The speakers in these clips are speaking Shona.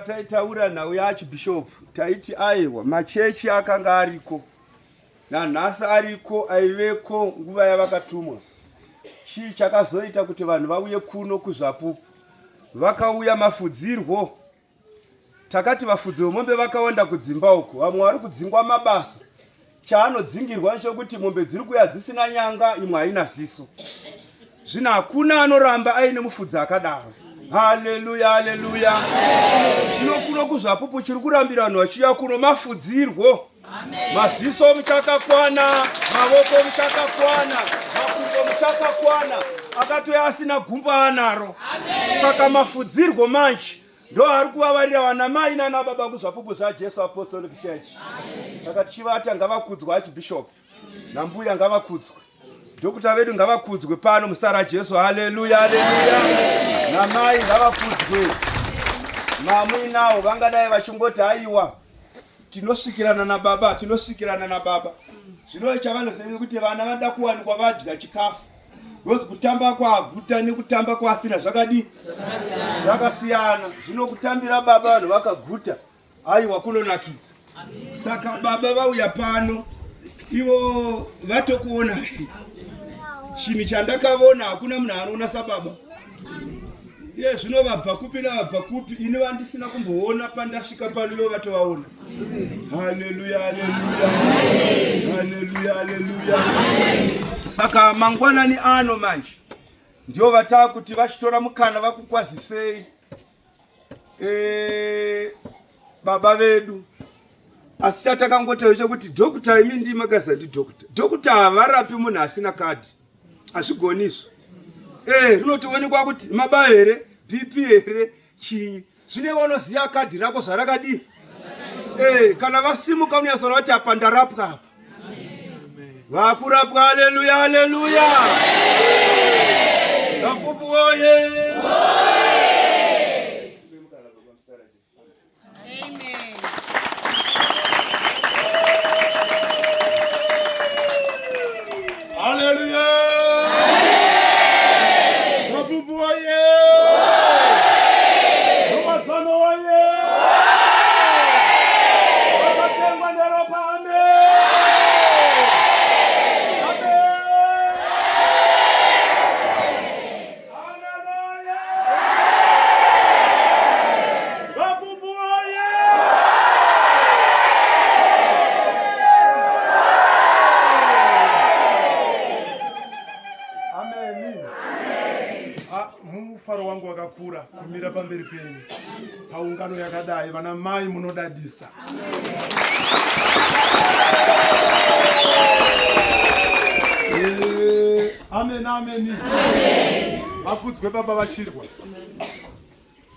pataitaura nhau yaachibhishop taiti aiwa machechi akanga ariko nanhasi ariko aiveko nguva yavakatumwa. Chii chakazoita kuti vanhu vauye kuno kuZvapupu? Vakauya mafudzirwo. Takati vafudzi vemombe vakawanda kudzimba uko, vamwe vari kudzingwa mabasa. Chaanodzingirwa nechekuti mombe dziri kuuya dzisina nyanga, imwe haina ziso. Zvino hakuna anoramba aine mufudzi akadaro. Haleluya, haleluya. Zvino kuno kuZvapupu chiri kurambira vanhu vachiuya kuno mafudzirwo. Maziso muchakakwana, mavoko muchakakwana, makumbo muchakakwana, akatoya asina gumba anaro. Saka mafudzirwo manje ndo ari kuvavarira vanamai nanababa kuZvapupu zvaJesu Apostolic Church. Saka tichivata ngavakudzwe Archbishop nambuya ngavakudzwe, dhokota vedu ngavakudzwe pano muzita raJesu. Haleluya, haleluya. Namai ngavakudzwe. Mamuinawo vangadai vachingoti aiwa tinosvikirana nababa, tinosvikirana nababa. Zvino chavanoziva kuti vana vanoda kuwanikwa vadya chikafu. Rozi kutamba kwaguta nekutamba kwasina zvakadi zvakasiyana. Zvino kutambira baba vanhu vakaguta aiwa kunonakidza. Saka baba vauya pano ivo vatokuona. Chinhu chandakavona hakuna munhu anoona sababa. Ye zvino vabva kupi navabva kupi, ini vandisina kumboona pandasvika pano ivo vatovaona. Haleluya, haleluya. Haleluya, haleluya. Saka mangwanani ano manje ndio vatava kuti vachitora mukana vakukwazisei baba vedu. Asi chatakangoteva chekuti dhokota imi ndimi akazati dhokota. Dhokota havarapi munhu asina kadi. Hazvigoniswa. Rinotoonekwa kuti maba here, BP here, chii. Zvine vanoziva kadhi rako zvarakadi. Kana vasimuka unyasora kuti apa ndarapwa apa. Vakurapwa. Haleluya, haleluya. Vapupu woye. Amen. Haleluya. Vapupu woye. Rumadzano woye. Vakatengwa neropa. Mufaro wangu wakakura kumira pamberi penyu paungano yakadai. Vana mai munodadisa. Amen, amen. Vakudzwe baba vachirwa.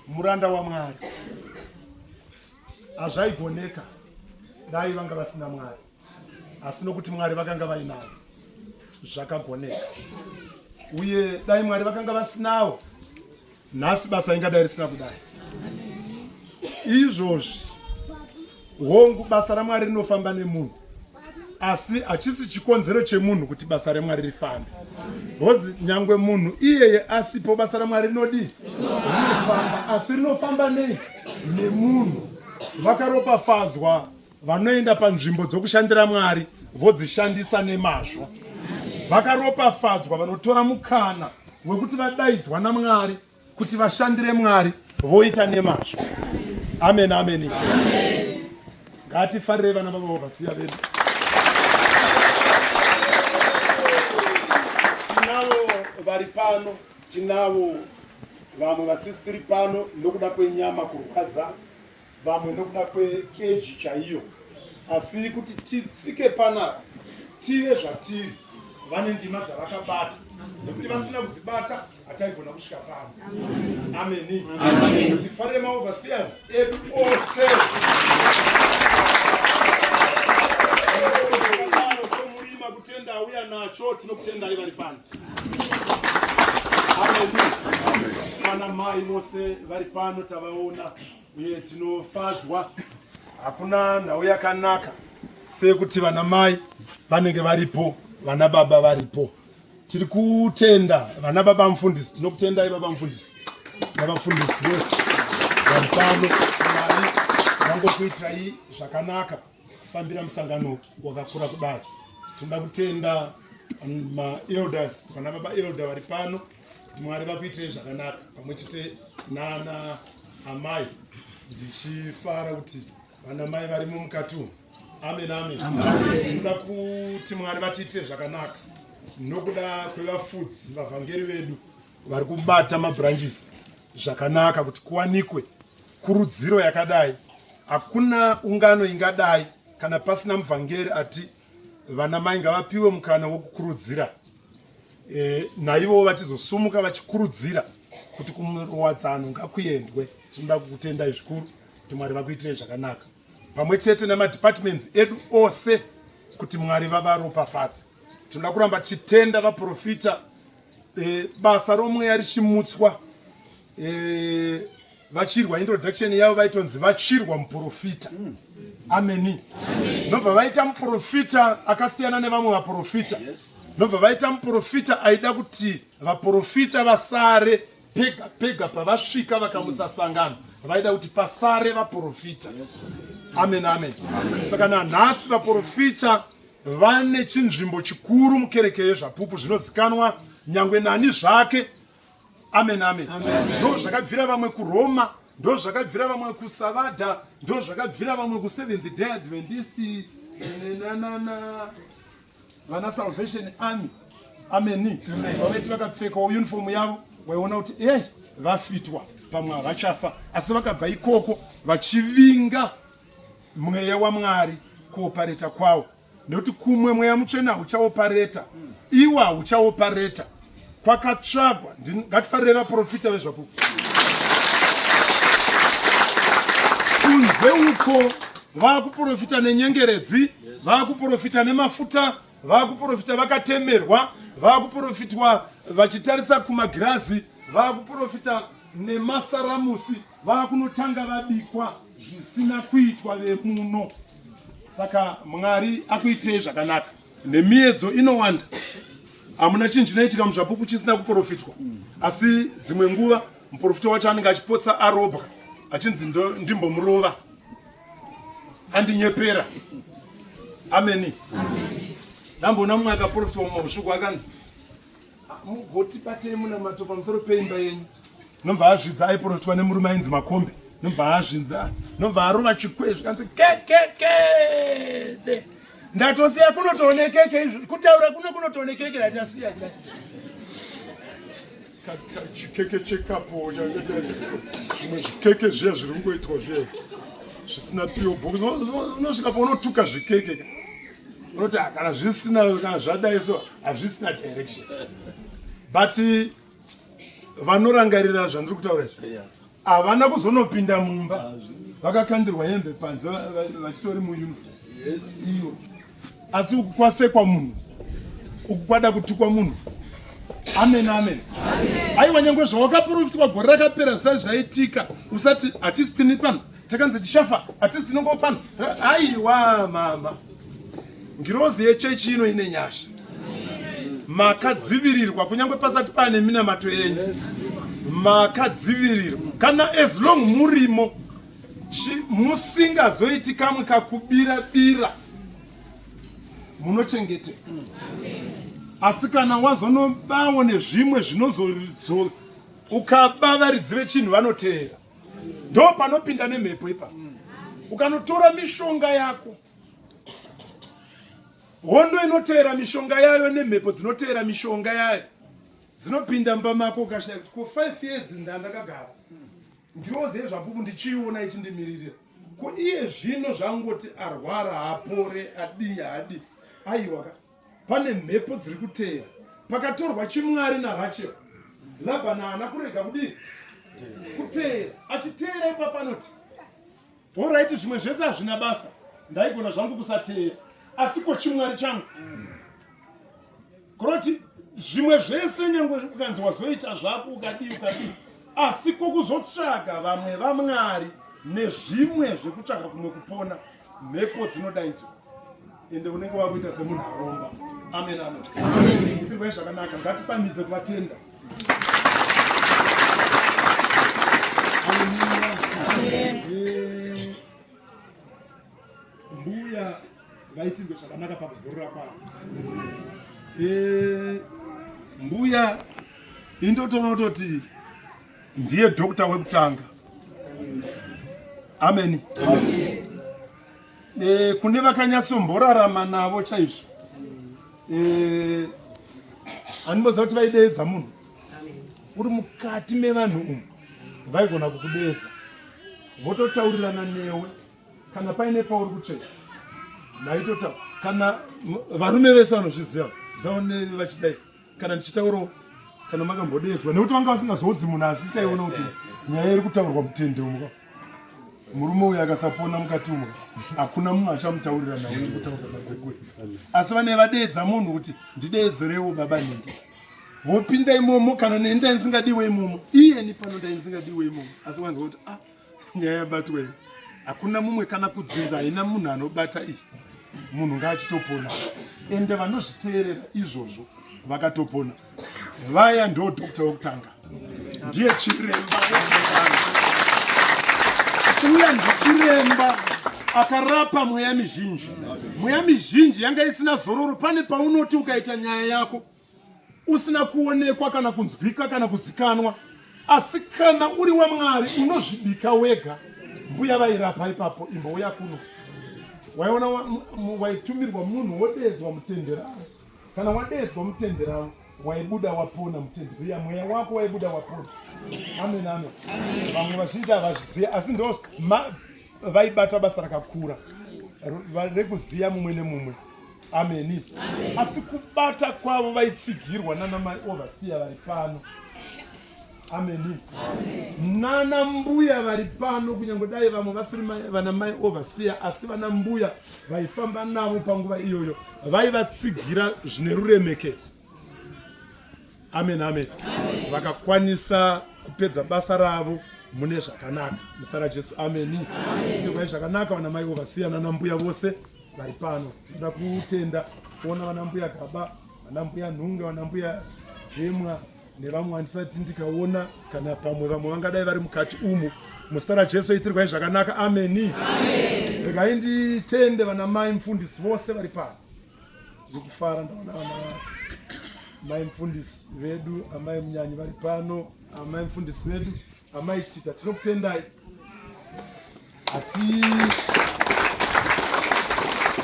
Muranda waMwari. Hazvaigoneka dai vanga vasina Mwari, asi nokuti Mwari vakanga vainavo zvakagoneka. Uye dai Mwari vakanga vasinawo, nhasi basa ingadai risina kudai. Izvozvi hongu basa raMwari rinofamba nemunhu, asi hachisi chikonzero chemunhu kuti basa raMwari rifambe. Hozi nyangwe munhu iyeye asipo basa raMwari rinodi rinofamba, asi rinofamba nei? Nemunhu. Vakaropafadzwa vanoenda panzvimbo dzokushandira Mwari vodzishandisa nemazvo. Vakaropafadzwa vanotora mukana wekuti vadaidzwa naMwari kuti vashandire Mwari voita nemazvo. Amen, amen. Ngatifarire vana baba vasiya vedu. Tinavo vari pano, tinavo vamwe vasisiri pano nokuda kwenyama kurukadza, vamwe nokuda kwekeji chaiyo. Asi kuti titsike panapa tive zvatiri, vane ndima dzavakabata dzekuti vasina kudzibata hataigona kusvika pano. Amen. Tifarire maoverseers edu ose. Chomurima kutenda auya nacho tinokutendai vari pano. Amen. Vana mai vose vari pano tavaona uye tinofadzwa. Hakuna nhau yakanaka sekuti vana mai vanenge varipo, vana baba varipo. Tiri kutenda vana baba mufundisi, tinokutendai baba mufundisi navafundisi vose. vanipano Mwari vangokuitirai zvakanaka kufambira musangano wakakura kudai. Tinoda kutenda ma-elders, vana baba elder vari pano, Mwari vakuitirai zvakanaka pamwe chete nana amai. Ndichifara kuti vana mai varimo mukati umu. Amen, amen. Tinoda kuti Mwari vatiitire zvakanaka nokuda kwevafudzi vavhangeri vedu vari kubata mabranches zvakanaka kuti kuwanikwe kurudziro yakadai. Hakuna ungano ingadai kana pasina muvhangeri ati vana mai ngavapiwe mukana wokukurudzira. Naivo vachizosumuka vachikurudzira kuti kumuwadzano ngakuendwe. Tinoda kukutendai zvikuru kuti Mwari vakuitirei zvakanaka. Pamwe chete nemadepartments edu ose kuti Mwari vavaropafadze. Tinoda kuramba tichitenda vaprofita basa romweya richimutswa. Vachirwa introduction yavo vaitonzi vachirwa muprofita. Ameni. Nobva vaita muprofita akasiyana nevamwe vaprofita. Nobva vaita muprofita aida kuti vaprofita vasare pega pega pavasvika vakamutsa sangano. Vaida kuti pasare vaprofita. Amen, amen. Saka nanhasi vaprofita vane chinzvimbo chikuru mukereke yezvapupu zvinozikanwa nyangwe nani zvake. Amen, amen. Ndo zvakabvira vamwe kuRoma, ndo zvakabvira vamwe kuSavada, ndo zvakabvira vamwe kuSeventh Day Adventist vana Salvation Army. Amen. Vavaiti vakapfeka uniform yavo waiona kuti vafitwa pamwe vachafa, asi vakabva ikoko vachivinga mweya waMwari kuopareta kwawo. Nekuti kumwe mweya mutsvena uchaopareta, iwo hauchaopareta. Kwakatsvagwa, ngatifarire vaprofita vezvapupu. Kunze uko vakuprofita nenyengeredzi, vakuprofita nemafuta, vakuprofita vakatemerwa, vakuprofitwa vachitarisa kumagirazi, vakuprofita nemasaramusi, vakunotanga vabikwa zvisina kuitwa vemuno. Saka Mwari akuitirei zvakanaka. Nemiedzo inowanda. Hamuna chinhu chinoitika muzvapupu chisina kuprofitwa. Asi dzimwe nguva muprofita wacho anenge achipotsa arobwa achinzi ndimbomurova andinyepera. Ameni. Ndamboona mumwe akaprofitwa mumasvuku akanzi mugoti batei muna mato pamusoro peimba yenyu. Nobva azvidza aiprofitwa nemurume ainzi Makombe. Nobva azvidza, nobva arova chikwezvo kanzi kekekede. Ndatosiya kunotoonekeke izvi, kutaura kunotoonekeke ndatasiya kudai. Chikeke chekapo, zvimwe zvikeke zviya zviri kungoitwa zviya zvisina PO box. Unosvika paunotuka zvikeke unoti kana zvisina, kana zvadai so hazvisina direction. But vanorangarira zvandiri kutaura izvi havana kuzonopinda mumba, vakakandirwa hembe panze vachitori muuniform. Iyo asi uku kwasekwa munhu, uku kwada kutukwa munhu. Amen, amen. Aiwa nyangwe zvawakaprofitwa gore rakapera zvisati zvaitika, usati hatisi tini pano, takanzi tichafa, hatisi tinongo pano. Aiwa mama, ngirozi yechechi ino ine nyasha. Makadzivirirwa kunyangwe pasati pane minamato yenyu. Makadzivirirwa. Kana as long murimo musingazoiti kamwe kakubira-bira munochengeteka. Asi kana wazonobawo nezvimwe zvinozodzo ukabavaridzire chinhu vanoteera, ndo panopinda nemhepo ipa. Ukanotora mishonga yako, hondo inoteera mishonga yayo nemhepo dzinoteera mishonga yayo dzinopinda mumba mako. Ukashaya kuti ku 5 years ndandakagara ngirozi yezvapupu ndichiona ichindimiririra, ko iye zvino zvangoti arwara hapore adi hadi. Aiwa, pane mhepo dziri kuteera. Pakatorwa chimwari naRachel, Labhani haana kurega kudini kuteera. Achiteera ipa panoti alright, zvimwe zvese hazvina basa, ndaigona zvangu kusateera, asi ko chimwari changu kuroti zvimwe zvese nyangwe ukanzi wazoita zvako ukadii, asi ko kuzotsvaga vamwe vaMwari nezvimwe zvekutsvaga kumwe kupona, mhepo dzinodaidzwa ende unenge wakuita semunhu aromba. Amen, amen. Ipirwai zvakanaka, ngatipamidze kuvatenda. Mbuya vaitirwe zvakanaka pakuzorora kwavo. Mbuya indotoona kutoti ndiye dhokta wekutanga. Amen. Kune vakanyasomborarama navo chaizvo. Animboziva kuti vaideedza munhu uri mukati mevanhu umu, vaigona kukudeedza vototaurirana newe kana paine pauri kutsveta vaitotaura. Kana varume vese vanozviziva zaone vachidai kana ndichitaurawo kana makambodeedzwa, nekuti vanga vasingazoudzi munhu asi taiona kuti nyaya iri kutaurwa mutende umu. Murume uyu akasapona mukati umu hakuna munhu achamutaurira naye iri kutaurwa nakwekwe. Asi vane vadeedza munhu kuti ndideedzerewo baba nenge vopinda imomo kana neni ndaisingadiwe imomo iyeni pano ndaisingadiwe imomo. Asi wanzwa kuti nyaya yabatwe hakuna mumwe kana kudzinza, haina munhu anobata iyi munhu ngaachitopona. Ende vanozviteerera izvozvo vakatopona. Vaya ndo dhokta wekutanga, ndiye chiremba uya ndichiremba akarapa mweya mizhinji. Mweya mizhinji yanga isina zororo. Pane paunoti ukaita nyaya yako usina kuonekwa kana kunzwika kana kuzikanwa, asi kana uri waMwari unozvidika wega. Mbuya vairapa ipapo. Imbouya kuno waiona waitumirwa munhu wodeedzwa mutenderano. Kana wadeedzwa mutenderano waibuda wapona mutenderano, mweya wako waibuda wapona. Amen, amen. Vamwe vazhinji havazviziva asi ndo vaibata basa rakakura rekuziva mumwe nemumwe. Amen. Asi kubata kwavo vaitsigirwa nana mai overseer vari pano. Amen. Nana mbuya vari pano, kunyange dai vamwe vasiri vana mai overseer asi vana mbuya vaifamba navo panguva iyoyo vaivatsigira zvine ruremekedzo. Amen, amen. Vakakwanisa kupedza basa ravo mune zvakanaka muzita raJesu. Amen. Kwai zvakanaka vana mai overseer nana mbuya vose vari pano. Tinoda kutenda kuona vana mbuya Gaba, vana mbuya Nhunge, vana mbuya Jemwa nevamwe handisati ndikaona, kana pamwe vamwe vangadai vari mukati umu. Muzita raJesu itirwai zvakanaka. Amen. Regai nditende vana mai mufundisi vose vari pano. Tiri kufara ndaona vana mai mufundisi vedu, amai munyanyi vari pano, amai mufundisi vedu, amai Chitita, tinokutendai.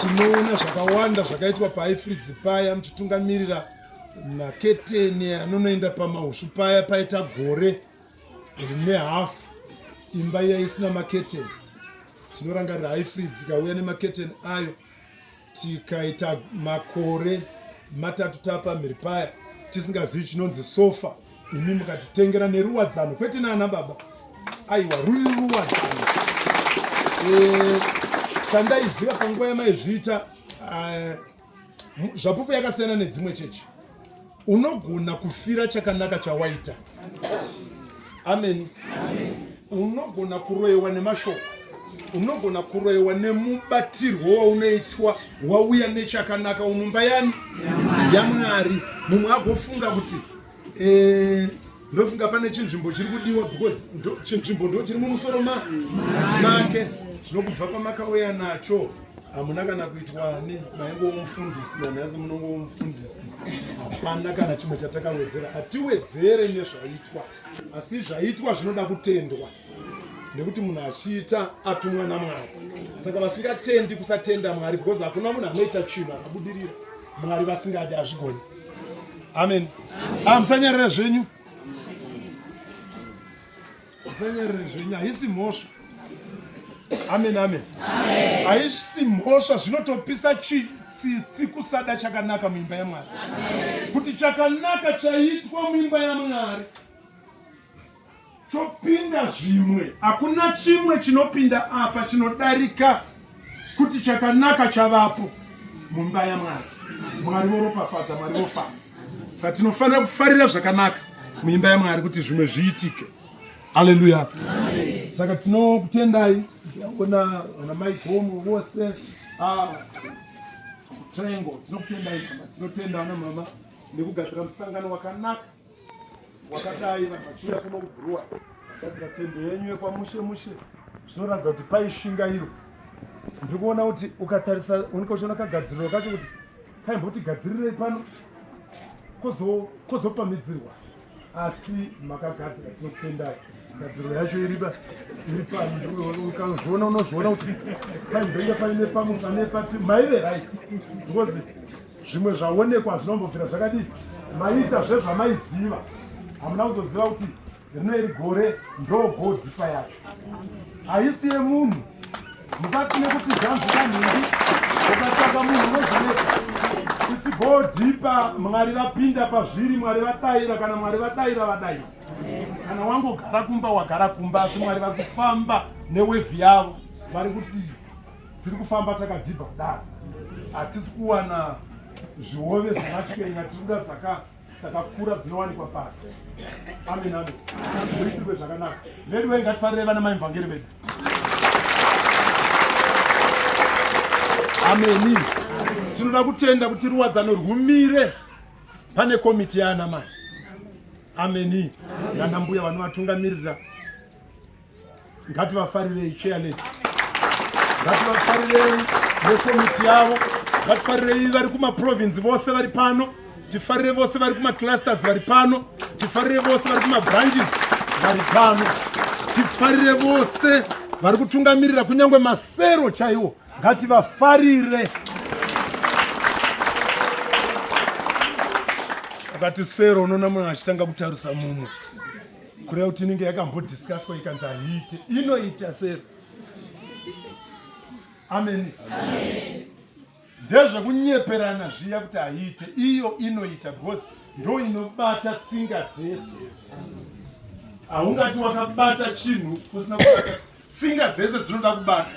Tinoona zvakawanda zvakaitwa paIfridzi paya muchitungamirira maketeni anonoenda pamahushu paya. Paita gore rine hafu imba iya isina maketeni. Tinorangarira iFridzi ikauya nemaketeni ayo, tikaita makore matatu tapa mhiri paya tisingazivi chinonzi sofa. Imi mukatitengera neruwadzano, kwete nana baba, aiwa ruri ruwadzano. Chandaiziva panguva yamaizviita zvapupu yakasiyana nedzimwe chechi. Unogona kufira chakanaka chawaita. Amen. Unogona kuroyewa nemashoko, unogona kuroyewa nemubatirwo waunoitwa wauya nechakanaka umumba yani yaMwari. Mumwe agofunga kuti ndofunga pane chinzvimbo chiri kudiwa because chinzvimbo ndo chiri mumusoro make. Zvinokubva pamakauya nacho hamuna kana kuitwa maingo mufundisi nanhasi munongo mufundisi. Hapana kana chimwe chatakawedzera. Hatiwedzere nezvaitwa, asi zvaitwa zvinoda kutendwa, nekuti munhu achiita atumwa naMwari. Saka vasingatendi kusatenda Mwari, because hakuna munhu anoita chinhu akabudirira Mwari vasingadi hazvigoni. Amen. Musanyarira zvenyu, musanyarira zvenyu, haisi mhosva. Amen, amen. Haisi mhosva, zvinotopisa tsitsi kusada chakanaka muimba yaMwari. Kuti chakanaka chaitwa muimba yaMwari chopinda zvimwe, hakuna chimwe chinopinda apa chinodarika kuti chakanaka chavapo muimba yaMwari. Mwari voropafadza, Mwari vofamba. Saka tinofanira kufarira zvakanaka muimba yaMwari kuti zvimwe zviitike. Haleluya. Saka tinokutendai. Ona wana Maigomo vose Triangle, tinokutendai. Tinotenda wana mama nekugadzira musangano wakanaka wakadai vanhu vachiuya kuno kuBurua vakagadzira tende yenyu yekwamushe mushe. zvinoratidza kuti paishingairo. Ndiri kuona kuti ukatarisa unikochiona kagadziriro kacho kuti kaimboti gadzirirei pano kozopamidzirwa, asi makagadzira, tinokutendai. Gadziriro yacho iri pano, ukazviona unozviona kuti paimbenge paine pamwe pane papi maive right, because zvimwe zvaonekwa zvinombobvira zvakadii, maita zvezvamaiziva, hamuna kuzoziva kuti rino iri gore ndogodipa yacho, haisi yemunhu. Musatine kuti zvanzika nhindi ukatsvaka munhu unozvineka. Isi godipa, Mwari vapinda pazviri, Mwari vadaira, kana Mwari vadaira vadaira. Kana wangogara kumba wagara kumba, asi Mwari vari kufamba newevhi yavo, vari kuti tiri kufamba takadhibha kudaro. Hatisi kuwana zvihove zvakatyenga, tiri kuda dzakakura dzinowanikwa pasi. Amen, amen. Muritirwe zvakanaka. Vedu we ngatifarire vana maimvangeri vedu. Ameni. Tinoda kutenda kuti ruwadzano rwumire pane komiti yaana mai. Ameni. Yana mbuya vanovatungamirira. Ngativafarirei chairlady. Ngativafarirei nekomiti yavo. Ngatifarirei vari kumaprovinsi vose vari pano. Tifarire vose vari kumaclusters vari pano. Tifarire vose vari kumabranches vari pano. Tifarire vose vari kutungamirira kunyangwe masero chaiwo. Ngativafarire. Ukati sero unoona munhu achitanga kutarisa mumwe, kureva kuti inenge yakambodiscusswa ikanzi haite, inoita sero. Amen. Ndezvekunyeperana zviya kuti haite, iyo inoita, because ndo inobata tsinga dzese. Haungati wakabata chinhu kusina kubata, tsinga dzese dzinoda kubata.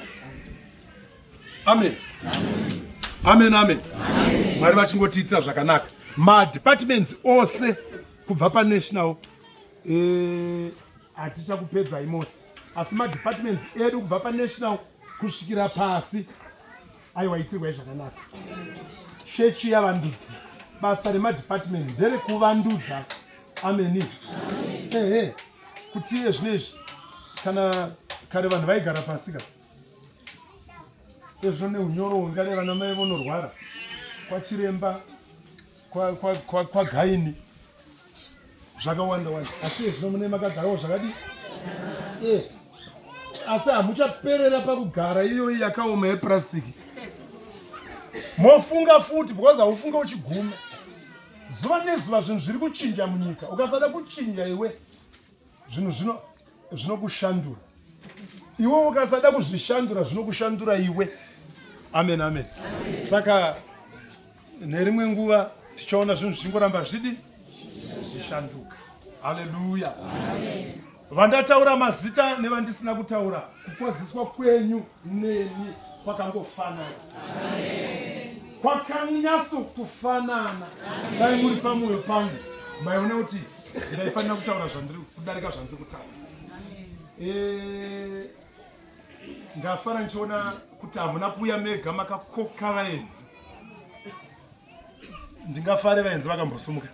Amen. Amen, amen. Mwari vachingotiitira zvakanaka. Madepartments ose kubva panational hatichakupedza imosi, asi madepartments edu kubva panational kusvikira pasi aiwa itirwai zvakanaka. Chechi yavandudzi, basa remadepartment nderekuvandudza. Ameni. Kuti iye zvinezvi kana kare vanhu vaigara pasika, ezvo neunyoro hungare vana mai vonorwara kwachiremba kwagaini zvakawanda wanda, asi zvino mune makagarawo zvakadii. Asi hamuchaperera pakugara iyoyi yakaoma yeplastiki. Mofunga futi, because haufunga uchiguma. Zuva nezuva zvinhu zviri kuchinja munyika. Ukasada kuchinja iwe, zvinhu zvinokushandura. Iwe ukasada kuzvishandura, zvinokushandura iwe. Amen, amen. Saka nerimwe nguva tichaona zvinhu zvingoramba zvidi zvishanduka. Haleluya. Vandataura mazita nevandisina kutaura, kukwaziswa kwenyu neni kwakangofanana. Kwakanyatso kufanana. Dai muri pamwoyo pangu maiona kuti ndaifanira kutaura zvandiri kudarika zvandiri kutaura. Ndafara ndichiona kuti hamuna kuuya mega makakoka vaenzi. Ndingafare vaenzi vakambosumuka.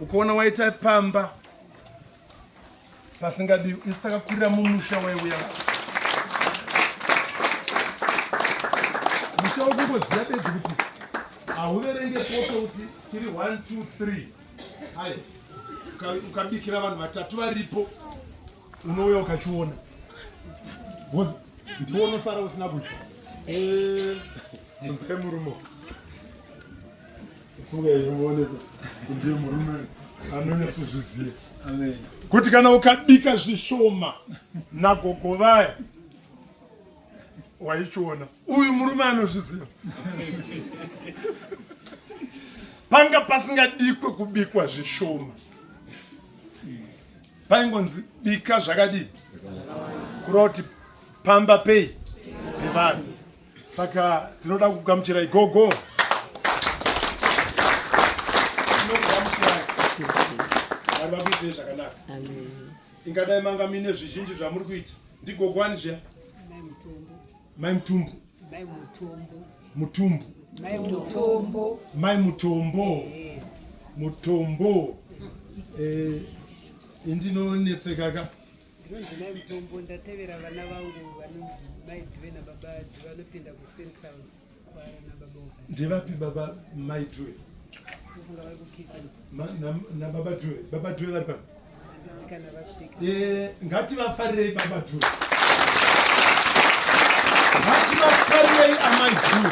Ukaona waita pamba pasingadiwi, isi takakurira mumusha waiuya. Musha wakungoziva bedzi kuti hauverenge poto kuti tiri 1 2 3. Hai, ukabikira vanhu vatatu varipo, unouya ukachiona. Ndiwo unosara usina kudya. Nzai murumo. Sunga inooneka ndiye murume anonyatsoziziva. Amen. Kuti kana ukabika zvishoma nagogo vaya waichiona, uyu murume anozviziva. Panga pasingadikwe kubikwa zvishoma, paingonzi bika zvakadii, kureva kuti pamba pei pevanhu. Saka tinoda kugamuchira igogo. Vari vakuitei zvakanaka. Ingadai manga mine zvizhinji zvamuri kuita. Ndigogo ani zviya? Mai Mutumbu. Mutumbu. Mai Mutombo. Mutombo. Indinonetseka ka. ndinonzi naye Mutombo ndatevera vana vangu vanonzi Maidwe naBaba vanopinda kuCentral naBaba Overs. Ndivapi baba Maidwe? Kufunga vari kukitchen. Nababa Dwe. Baba Dwe vari pano? Handizikana vasvika. Ngativafarirei baba Dwe. Ngativafarirei amaidwe.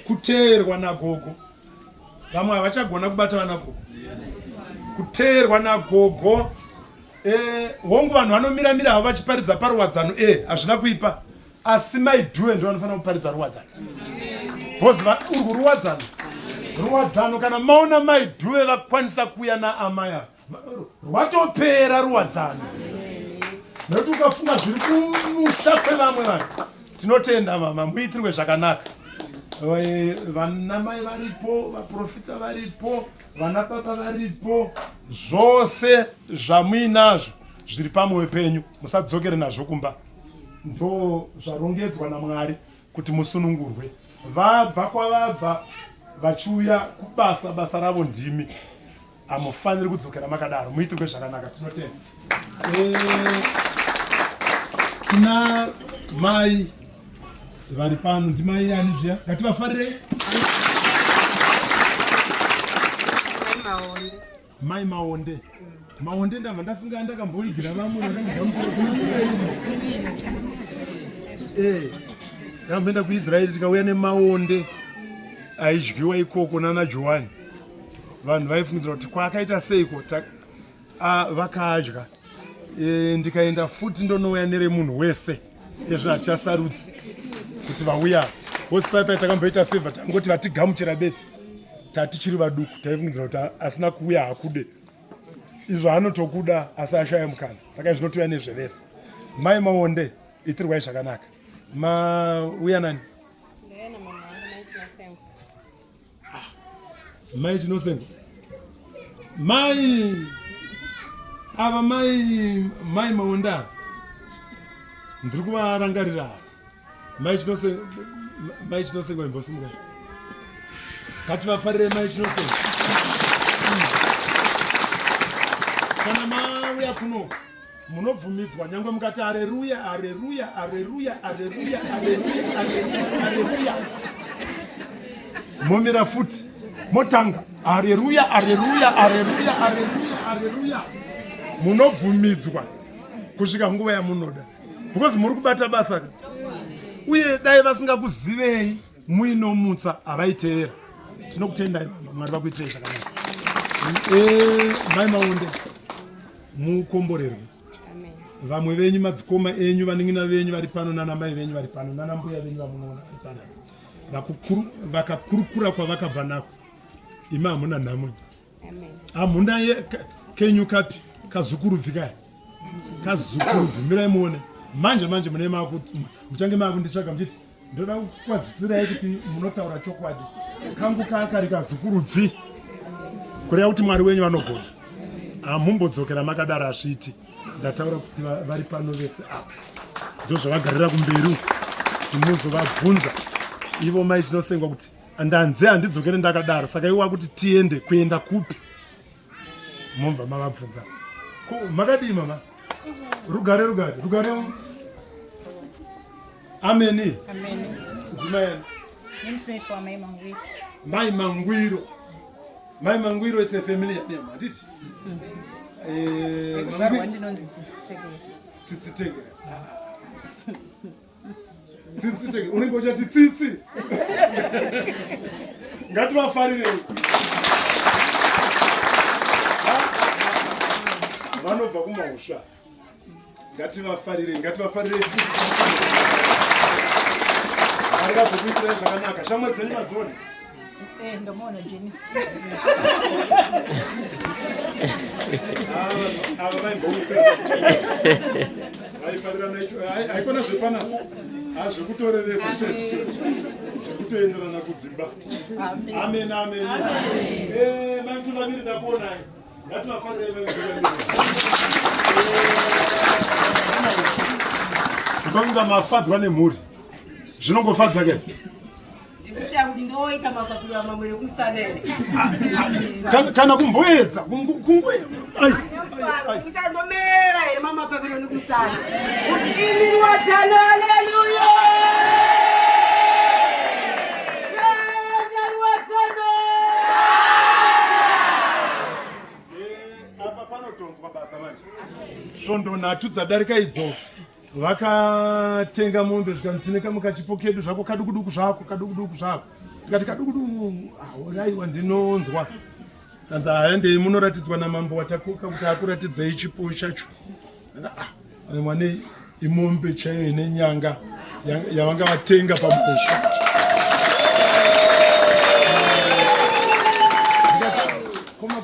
Kuteerwa nagogo. Vamwe havachagona kubata vana gogo. Kuteerwa nagogo. Hongu vanhu vanomira havo vachiparidza paruwadzano hazvina kuipa. Asi maidwe ndo vanofanira kuparidza ruwadzano. Bhozi urwu ruwadzano kana maona maidwe vakwanisa kuuya naamai avo rwatopera ruwadzano. Nokuti ukafunga zviri kumusha kwevamwe vanhu tinotenda mama muitirwe zvakanaka. Vanamai varipo, vaprofita varipo, vanapapa varipo, zvose zvamuinazvo zviri pamwoyo penyu musadzokere nazvo kumba. Ndo zvarongedzwa naMwari kuti musunungurwe. Vabva kwavabva vachiuya kubasa, basa ravo ndimi. Hamufaniri kudzokera makadaro, muitirwe zvakanaka, tinotenda. Tina mai vari pano, ndimai ani zviya? Ngativafarirei. Mai Maonde. Maonde ndabva ndafunga ndakamboigira vamwe ndakamboenda kuIsraeri tikauya nemaonde aidyiwa ikoko nana Johani. Vanhu vaifungidzira kuti kwakaita seiko vakadya. Ndikaenda futi ndonouya neremunhu wese izvo hatichasarudzi kuti vauya. Bosi paipai takamboita favor tangoti vatigamuchira bedzi tatichiri vaduku taifungidzira kuti asina kuuya hakude. Izvo anotokuda asi ashaya mukana. Saka zvinotouya nezvevese. Mai Maonde itirwai zvakanaka. Mauya nani? Mai Chinosengo. Mai ava mai Maonde ndiri kuvarangarira. Mai Chinosengo imbosumuka. Ngativafarire Mai Chinosengo. Kana mauya kuno munobvumidzwa nyangwe mukati haleluya haleluya haleluya haleluya haleluya haleluya. Momira futi motanga haleluya haleluya haleluya haleluya haleluya. Munobvumidzwa kusvika nguva yamunoda. Because muri kubata basa. Uye dai vasingakuzivei muinomutsa havaiteera. Tinokutendai Mwari vakuitirei zvakanaka. Mai Maonde mukomborerwe. Vamwe venyu madzikoma enyu vaning'ina venyu vari pano nanamai venyu vari pano nanambuya venyu vamunoona vari pano vakakurukura kwavakabva nako. Imi hamuna nhamo. Hamuna kenyu kapi kazukurubvi kaya kazukurubvi. Mirai muone manje mune makuti muchange makunditsvaga muchiti ndoda kukwazisirai kuti munotaura chokwadi. Kangu kakari kazukurubvi kureva kuti Mwari wenyu vanogona. Hamumbodzokera makadaro asviti. Ndataura kuti vari pano vese apa ndozvavagarira kumberi kuti muzovabvunza ivo Mai Chinosengwa kuti ndanze handidzokere ndakadaro saka iwa kuti tiende kuenda kupi mumva mavabvunza. Makadii mama? Rugare. Ameni. Ndimai. Mai Mangwiro. Mai Mangwiro, it's a familiar name, did it? Tsitsi unenge uchati tsitsi. Ngativafarirei. Vanobva kumausha. Ngativafarirei futi. Arikazokuitirai zvakanaka. Shamwari dzenyu madziona. Ndomona Jenny. Vaifarira nacho haikona zvepana zvekutoreresa chete zvekutoenderana kudzimba. Amen. Mamutungamiri ndakuonai. Ngativafarirei kutonga mafadzwa nemhuri zvinongofadza ke ndinotenda kuti ndoita mapapiro mamwere kusanene. Kana kumboedza Kusandomera ere mamapapiro nikusana. Kuti imi wadzana, haleluya. Svondo nhatu dzadarika idzo vakatenga mombe zvikanditineka mukachipokedu zvako kadukuduku zvako ndikati kadukuduku aiwa ndinonzwa kanzi haendei munoratidzwa namambo watakuka kuti akuratidzei chipo chacho mwane imombe chaiyo ine nyanga yavanga vatenga pamusha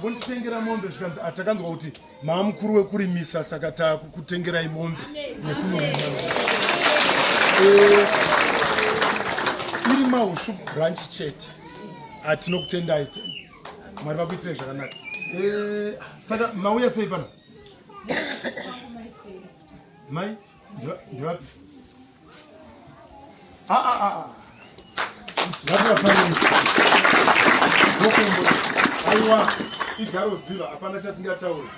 kutengera mombe zvikanzi atakanzwa kuti maamukuru wekurimisa saka takukutengerai mombe iri maushu branch chete atinokutendai mwari vakuitire zvakanaka saka mauya sei pano mai ndivapi aiwa igaroziva hapana chatingataura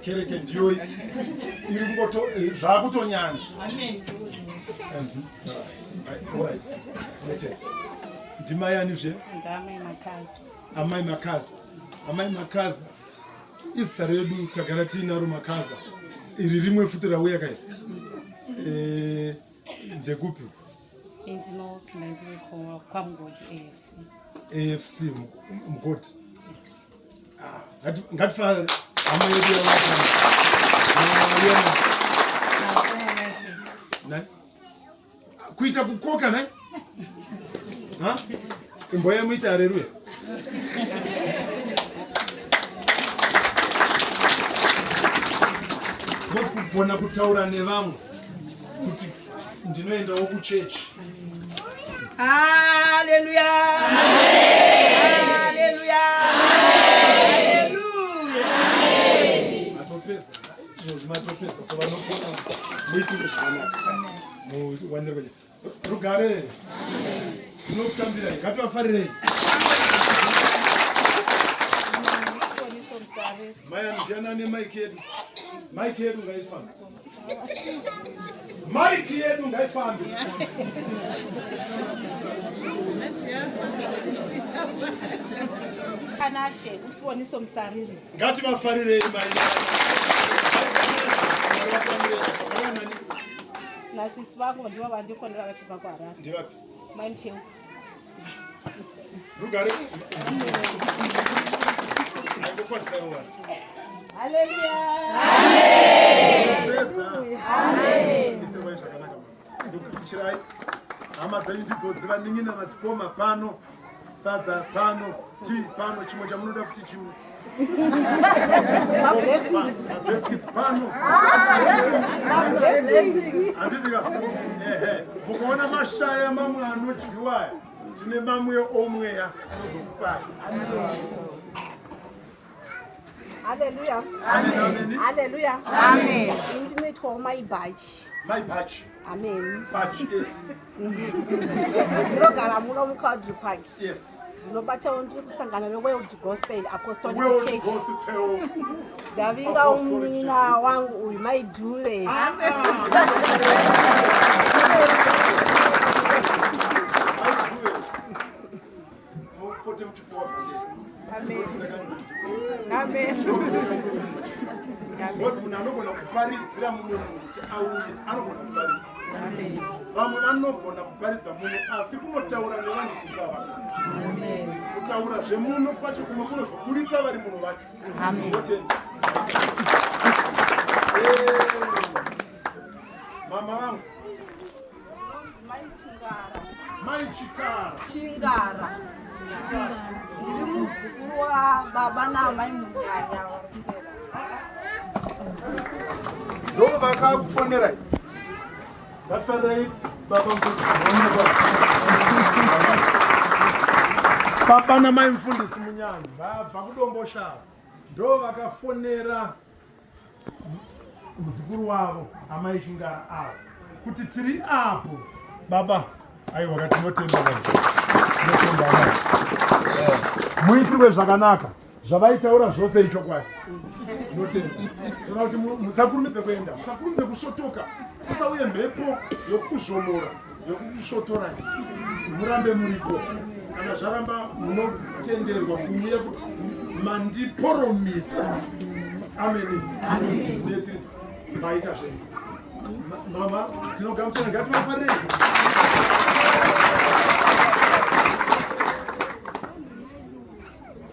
kereke ndiyo iri kungoto zvakutonyanya ndimai anizve amai makaza izita redu tagara tiinaro makaza iri rimwe futi rauya kai ndekupi ndinopinda ndiri kwamugodi AFC mugodi ngatifare hama yedu kuita kukoka nai imboya muita hareruya kugona kutaura nevamwe kuti ndinoendawo kuchechi. Haleluya. Haleluya. Haleluya. Matopedza. Matopedza so vanokona muitire zvakanaka. Muwanire rugare. Tinokutambira ngativafarirei. Maya ndiana nemaiki yedu. Maiki yedu ngaifambe. Maiki yedu ngaifambe. Kanashe usiboniso msariri. Ngativafarirei mai. Nasisi vangu ndivo vandikonera vachibva kwaRwanda. Ndivapi? Mai Cheu. Rugare. Haleluya. Amen. Ndikuchirai hama dzenyu ndidzodziva ningina matsikoma pano sadza pano ti pano chimwe chamunoda futi chimwe biscuits pano anditika mukaona mashaya mamwe anodyiwa tine mamwe omweya tinozokupai. Hallelujah. Amen. Hallelujah. Amen. Intimate for my badge. My badge. Amen. Badge, yes. Ndinogara muno muCountry Park. Yes. Ndinobatawo ndiri kusangana neWorld Gospel Apostolic World Church. Gospel. Ndavinga umina wangu uyu maidhule. Amen. Amen. Because munhu anogona kuparidzira mumwe munhu kuti auye anogona kuparidza. Vamwe vanogona kuparidza munhu asi kunotaura nevanhu kudzava. Kutaura zvemuno kwacho kumwe kunozobuditsa vari munhu vacho. Mama vangu Mai Chikara. Chingara. Ndiri muzukuru wa baba namai Munyanya. Ndo vakakufonerai. Ngatifanai baba mfundisi. Papa namai mfundisi Munyanya vabva kudomboshava. Ndo vakafonera muzukuru wavo amai Chingara avo kuti tiri apo baba aiwa tinotenda muitirwe zvakanaka zvavaitaura zvose ichokwadi tinotenda tona kuti musakurumidze kuenda musakurumidze kusvotoka musauye mhepo yokuzvomora yokusvotorai murambe muripo kana zvaramba munotenderwa kuuya kuti mandiporomisa ameni tinetiri maita zvenyu mama tinogamuchana ngativafarei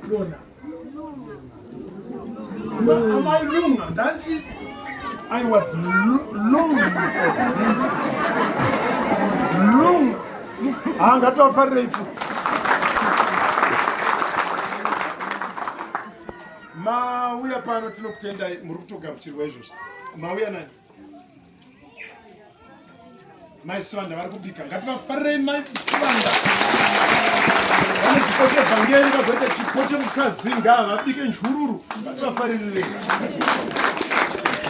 Luna. Amai Lunga, Danji, I was longing for this. Lunga. Angatofarei futhi. Mauya pano tinokutenda muri kutogamuchirwa izvozvo. Mauya nani? Maisivanda vari kubika. Ngativafarei maisivanda. Vane chipo chevhangeri vagoita chipo chemukazi ngavabike njururu vativafaririre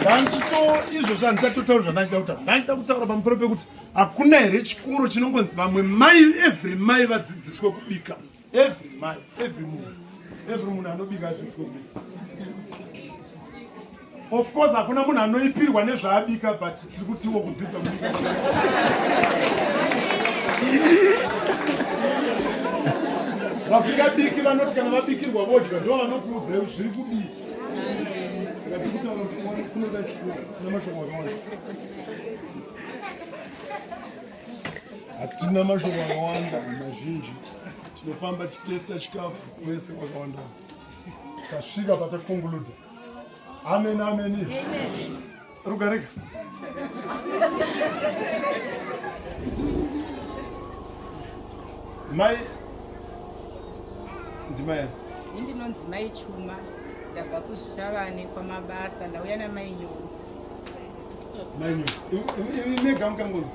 ndanchito izvozvo handichatotauра zvandachida kutaura ndachida kutaura pamusoro pekuti hakuna here chikoro chinongonzi vamwe mai every mai vadzidziswe kubika every mai every munhu anobika adzidziswe kubika of course hakuna munhu anoipirwa nezvaabika but tiri kutiwo kudzidza kubika vasikabiki vanoti kana vabikirwa vodya ndo vanokuudza zviri kubika kunoda chikuru sina mashoko akawanda hatina mashoko akawanda mazhinji tinofamba chitesta chikafu kwese kwakawanda tasvika patakonguluda amen amen rugareka mai ndimaya ndinonzi mai Chuma ndabva kuzvavane kwamabasa ndauya namai Nyoni negamukangoni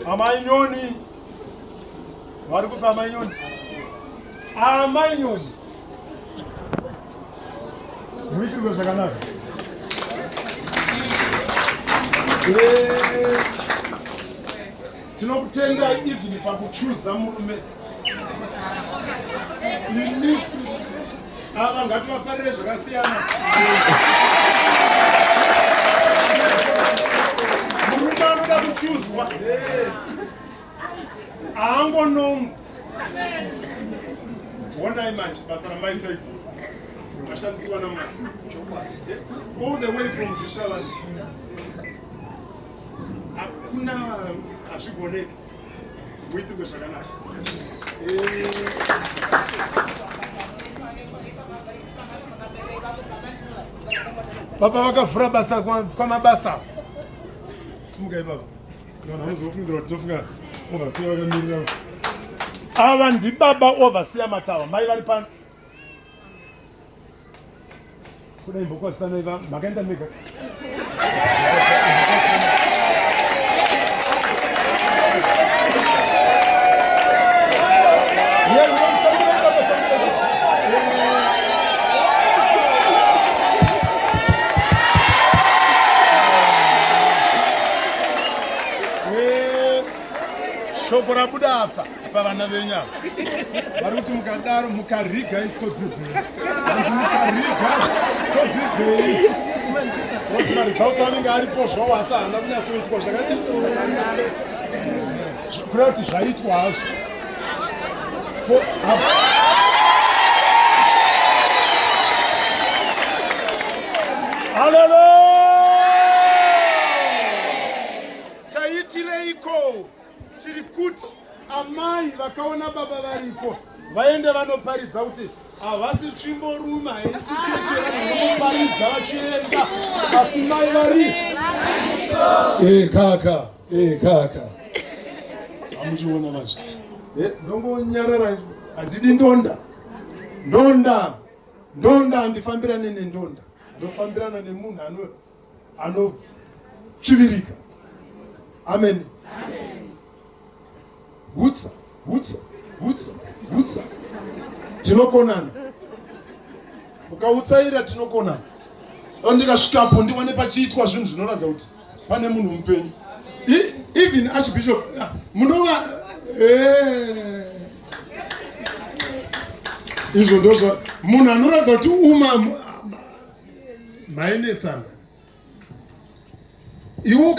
amai Nyoni vari kupa amai Nyoni muitirwe zvakanaka tinokutenda even pakuchuza murume ini ava ngativafarire zvakasiyana murume anoda kuchuzwa haangonongo honai manje basa ramaitaita mashandisiwa namai all the way from Vishaland hakuna hazvigoneki muitirwe zvakanaka baba vakavhura basa kwamabasa simukai baba anozofungira kuti tofunga ovasiya vakamirira ava ndibaba ovasiya matawa mai vari pano kudai mbokwazitanaiva makaenda mega shoko rabuda apa pavana venyu ava vari kuti mukadaro mukariga isi todzidzei anzi mukariga todzidzei kuti maresults anenge aripo zvawo asi haana kunyasoitwa kuda kuti zvaitwa hazvo haleluya taitireiko tiri kuti amai vakaona baba varipo vaende vanoparidza kuti havasi tsvimbo rume haisi cheche vanoparidza vachienda asi mai vari kaka hamuchiona manje ndongonyarara handidi ndonda handifambirane nendonda ndofambirana nemunhu anochivirika amen hutsa tinokonana ukautsaira tinokonana ndikasvikapo ndiwane pachiitwa zvinhu zvinoratidza kuti pane munhu mupenyu. Even Archbishop munova izvo ndozvo munhu anoratidza kuti uma mainetsana iwe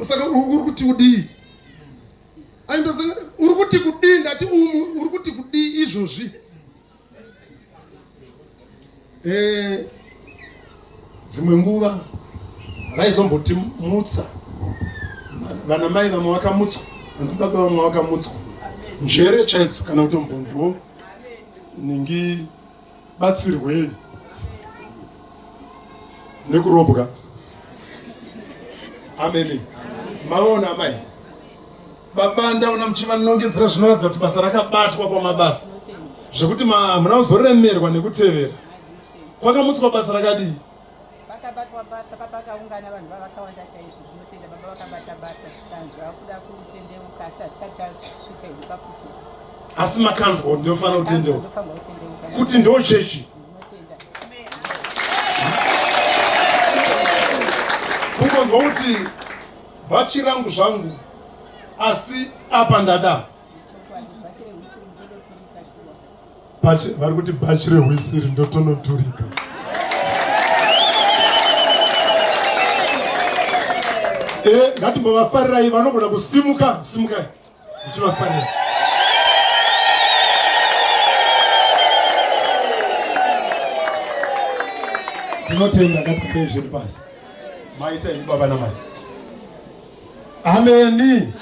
saka uri kuti kudii aindosanga uri kuti kudii ndati uri kuti kudii izvozvi dzimwe nguva raizomboti mutsa vana mai vamwe vakamutswa vana baba vamwe vakamutswa njere chaidzo kana kuti mbonzwo ningi batsirwei nekurobwa. Amen. Maona mai baba ndaona muchivanongedzera zvinoratidza kuti basa rakabatwa kwamabasa zvekuti muna kuzoremerwa nekutevera kwakamutswa basa rakadii vakabatwa basa papakaungana vanhu vakawanda chaizvo zvinotenda baba vakabata basa tanzwa kuda kutendeuka asi tasvika ipakuti asi makanzwa ndinofanira kutendeuka kuti ndo chechi kungonzwa kuti bhachi rangu zvangu asi apa ndada vari kuti bhachi rehwisiri ndotonoturika. Ngatimbovafarirai vanogona kusimuka simukai muchivafarira. Tinotenda ngatikupei zvedu basi maita ini baba namai. Ameni.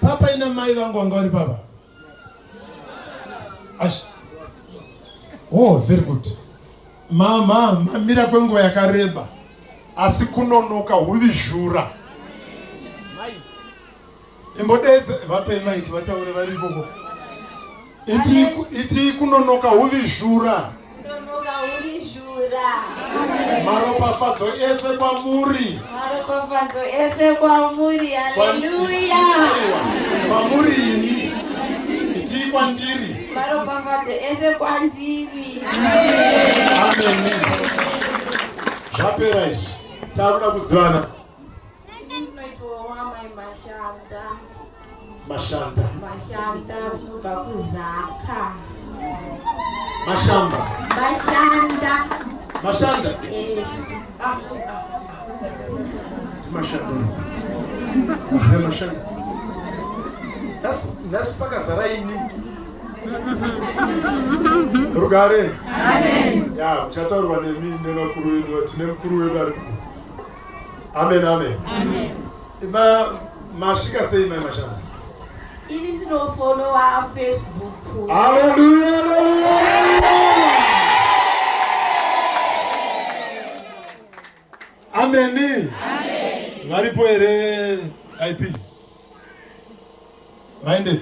Papa ina mai vangu vanga vari papa. Ash. Oh, very good. Mama mamira kwenguva yakareba asi kunonoka huvizhura. Imbodedze vapei maiki vataure vari ikoko. Iti kunonoka huvizhura. Maropafadzo ese kwamuri. Maropafadzo ese kwamuri. Haleluya. Kwamuri ini. Iti kwandiri. Maropafadzo ese kwandiri. Amen. Zvapera izvi. Takuda kuzivana. Ndinoitwa mai Mashanda. Mashanda. Mashanda tinobva kuZaka. Mashamba. Mashanda. Mashanda. Mashanda. Mase Mashanda. Nasi pakazara ini. Rugare. Amen. Ya, uchataurwa nemi nevakuru vedu tine mukuru wedu ari. Amen, amen. Amen. Masvika sei mai Mashanda? Ini ndinofollowa Facebook. Hallelujah. Amen. Amen. Varipo here IP. Mind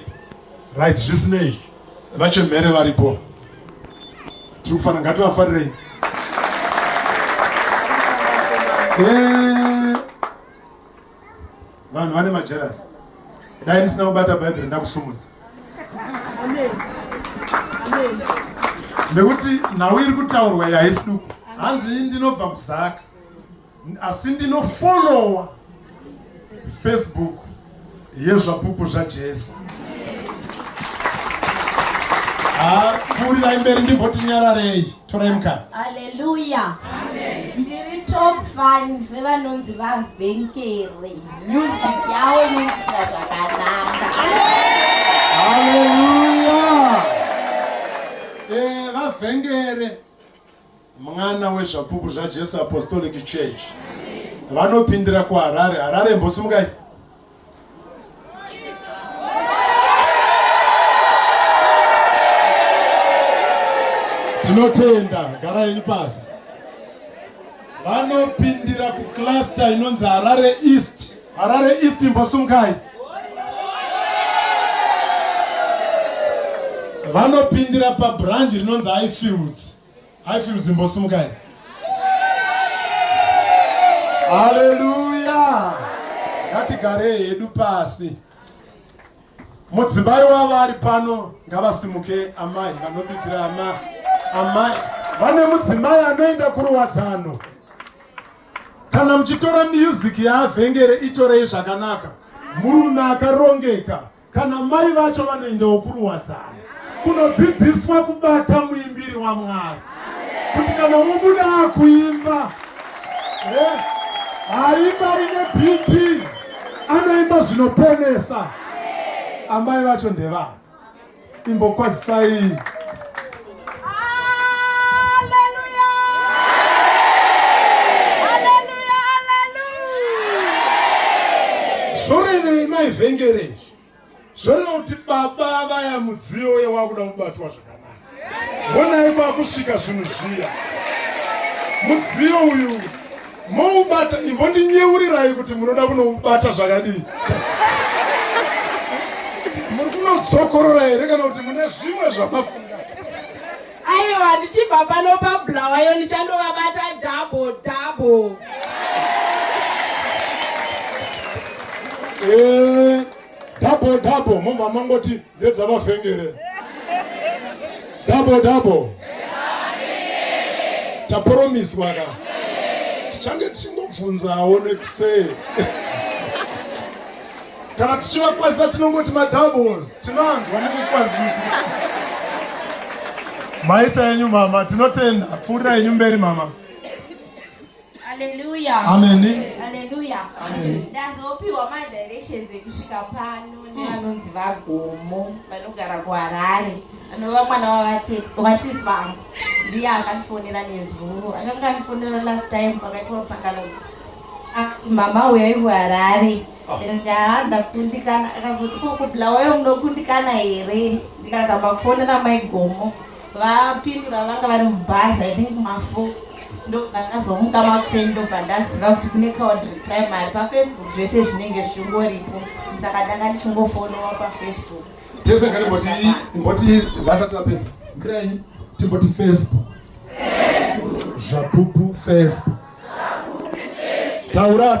right zvisinei. Vachemhere varipo. Tikufana ngativafarirei. Vanhu vane majealous. Dai ndisina kubata Bhaibheri ndakusumudza. Amen. Amen. Nekuti nhau iri kutaurwa yaisi duku. Hanzi ndinobva kuZaka. Asi ndinofollowa Facebook yezvapupu zvaJesu. Kurirai mberi ndimboti nyararei. Torai mukana. Haleluya. Ndiri top fan revanonzi vaVhenkere. Music yavo inoita zvakanaka. Haleluya. VaVhenkere mwana wezvapupu zvaJesu Apostolic Church. Vanopindira kuHarare. Harare mbosumukai. Tinotenda garai pasi. Vanopindira kucluster inonzi Harare East. Harare East mbosumukai. Vanopindira pabranch rinonzi Highfields. Highfields mbosumukai. Haleluya. Ngatigarei hedu pasi. Mudzimbai wavari pano ngavasimuke amai vanobikira amai. Vane mudzimai anoenda kuruwadzano. Kana mchitora music yaavhengere itorei zvakanaka. Murume akarongeka. Kana mai vacho vanoendawo kuruwadzana. Kunodzidziswa kubata muimbiri waMwari. Kuti kana wobuda kuimba, haimba ine BP, anoimba zvinoponesa. Amai vacho ndevana. Imbokwazisai. Zvorevei maivhengereji. Zvoreva kuti baba vaya mudziyo yewakuda kubatwa zvakanaka. Honai kwakusvika zvinhu zviya. Mudziyo uyu moubata, imbondinyeurirai kuti munoda kunoubata zvakadii. Muri kunodzokorora here kana kuti mune zvimwe zvamafunga? Aiwa, ndichibva pano pabulawayo ndichandovabata double. Double, mumva mangoti ndedzavavhengere. Double. Tapromiswa ka. Tichange tichingobvunzawo nekusei. Kana tichivakwazisa tinongoti madoubles, tinoanzwa nekukwazisa. Maita yenyu mama, tinotenda. Pfuura yenyu mberi mama. Hallelujah. Amen. Hallelujah. Amen. Ndazopiwa directions ekusvika pano nevanonzi vaGomo vanogara kuHarare. Anova mwana wavasisi vangu. Ndiye akandifonera nezuro. Akanga andifonera last time pakaitwa musangano. Mama uyai kuHarare. Ndahanda kundikana. Akazoti kubulawayo munokundikana here. Ndikazama kufonera maIGomo. Vapindura vanga vari mubhazi, I think ma4. Ndo ndakazomuka makuseni ndo pandaziva kuti kune Cowardly Primary paFacebook zvese zvinenge zvingoripo. Saka ndanga ndichingofolowa paFacebook. Tese ngati vasati vapedza. Mkirai timboti Facebook. Zvapupu Facebook. Taura.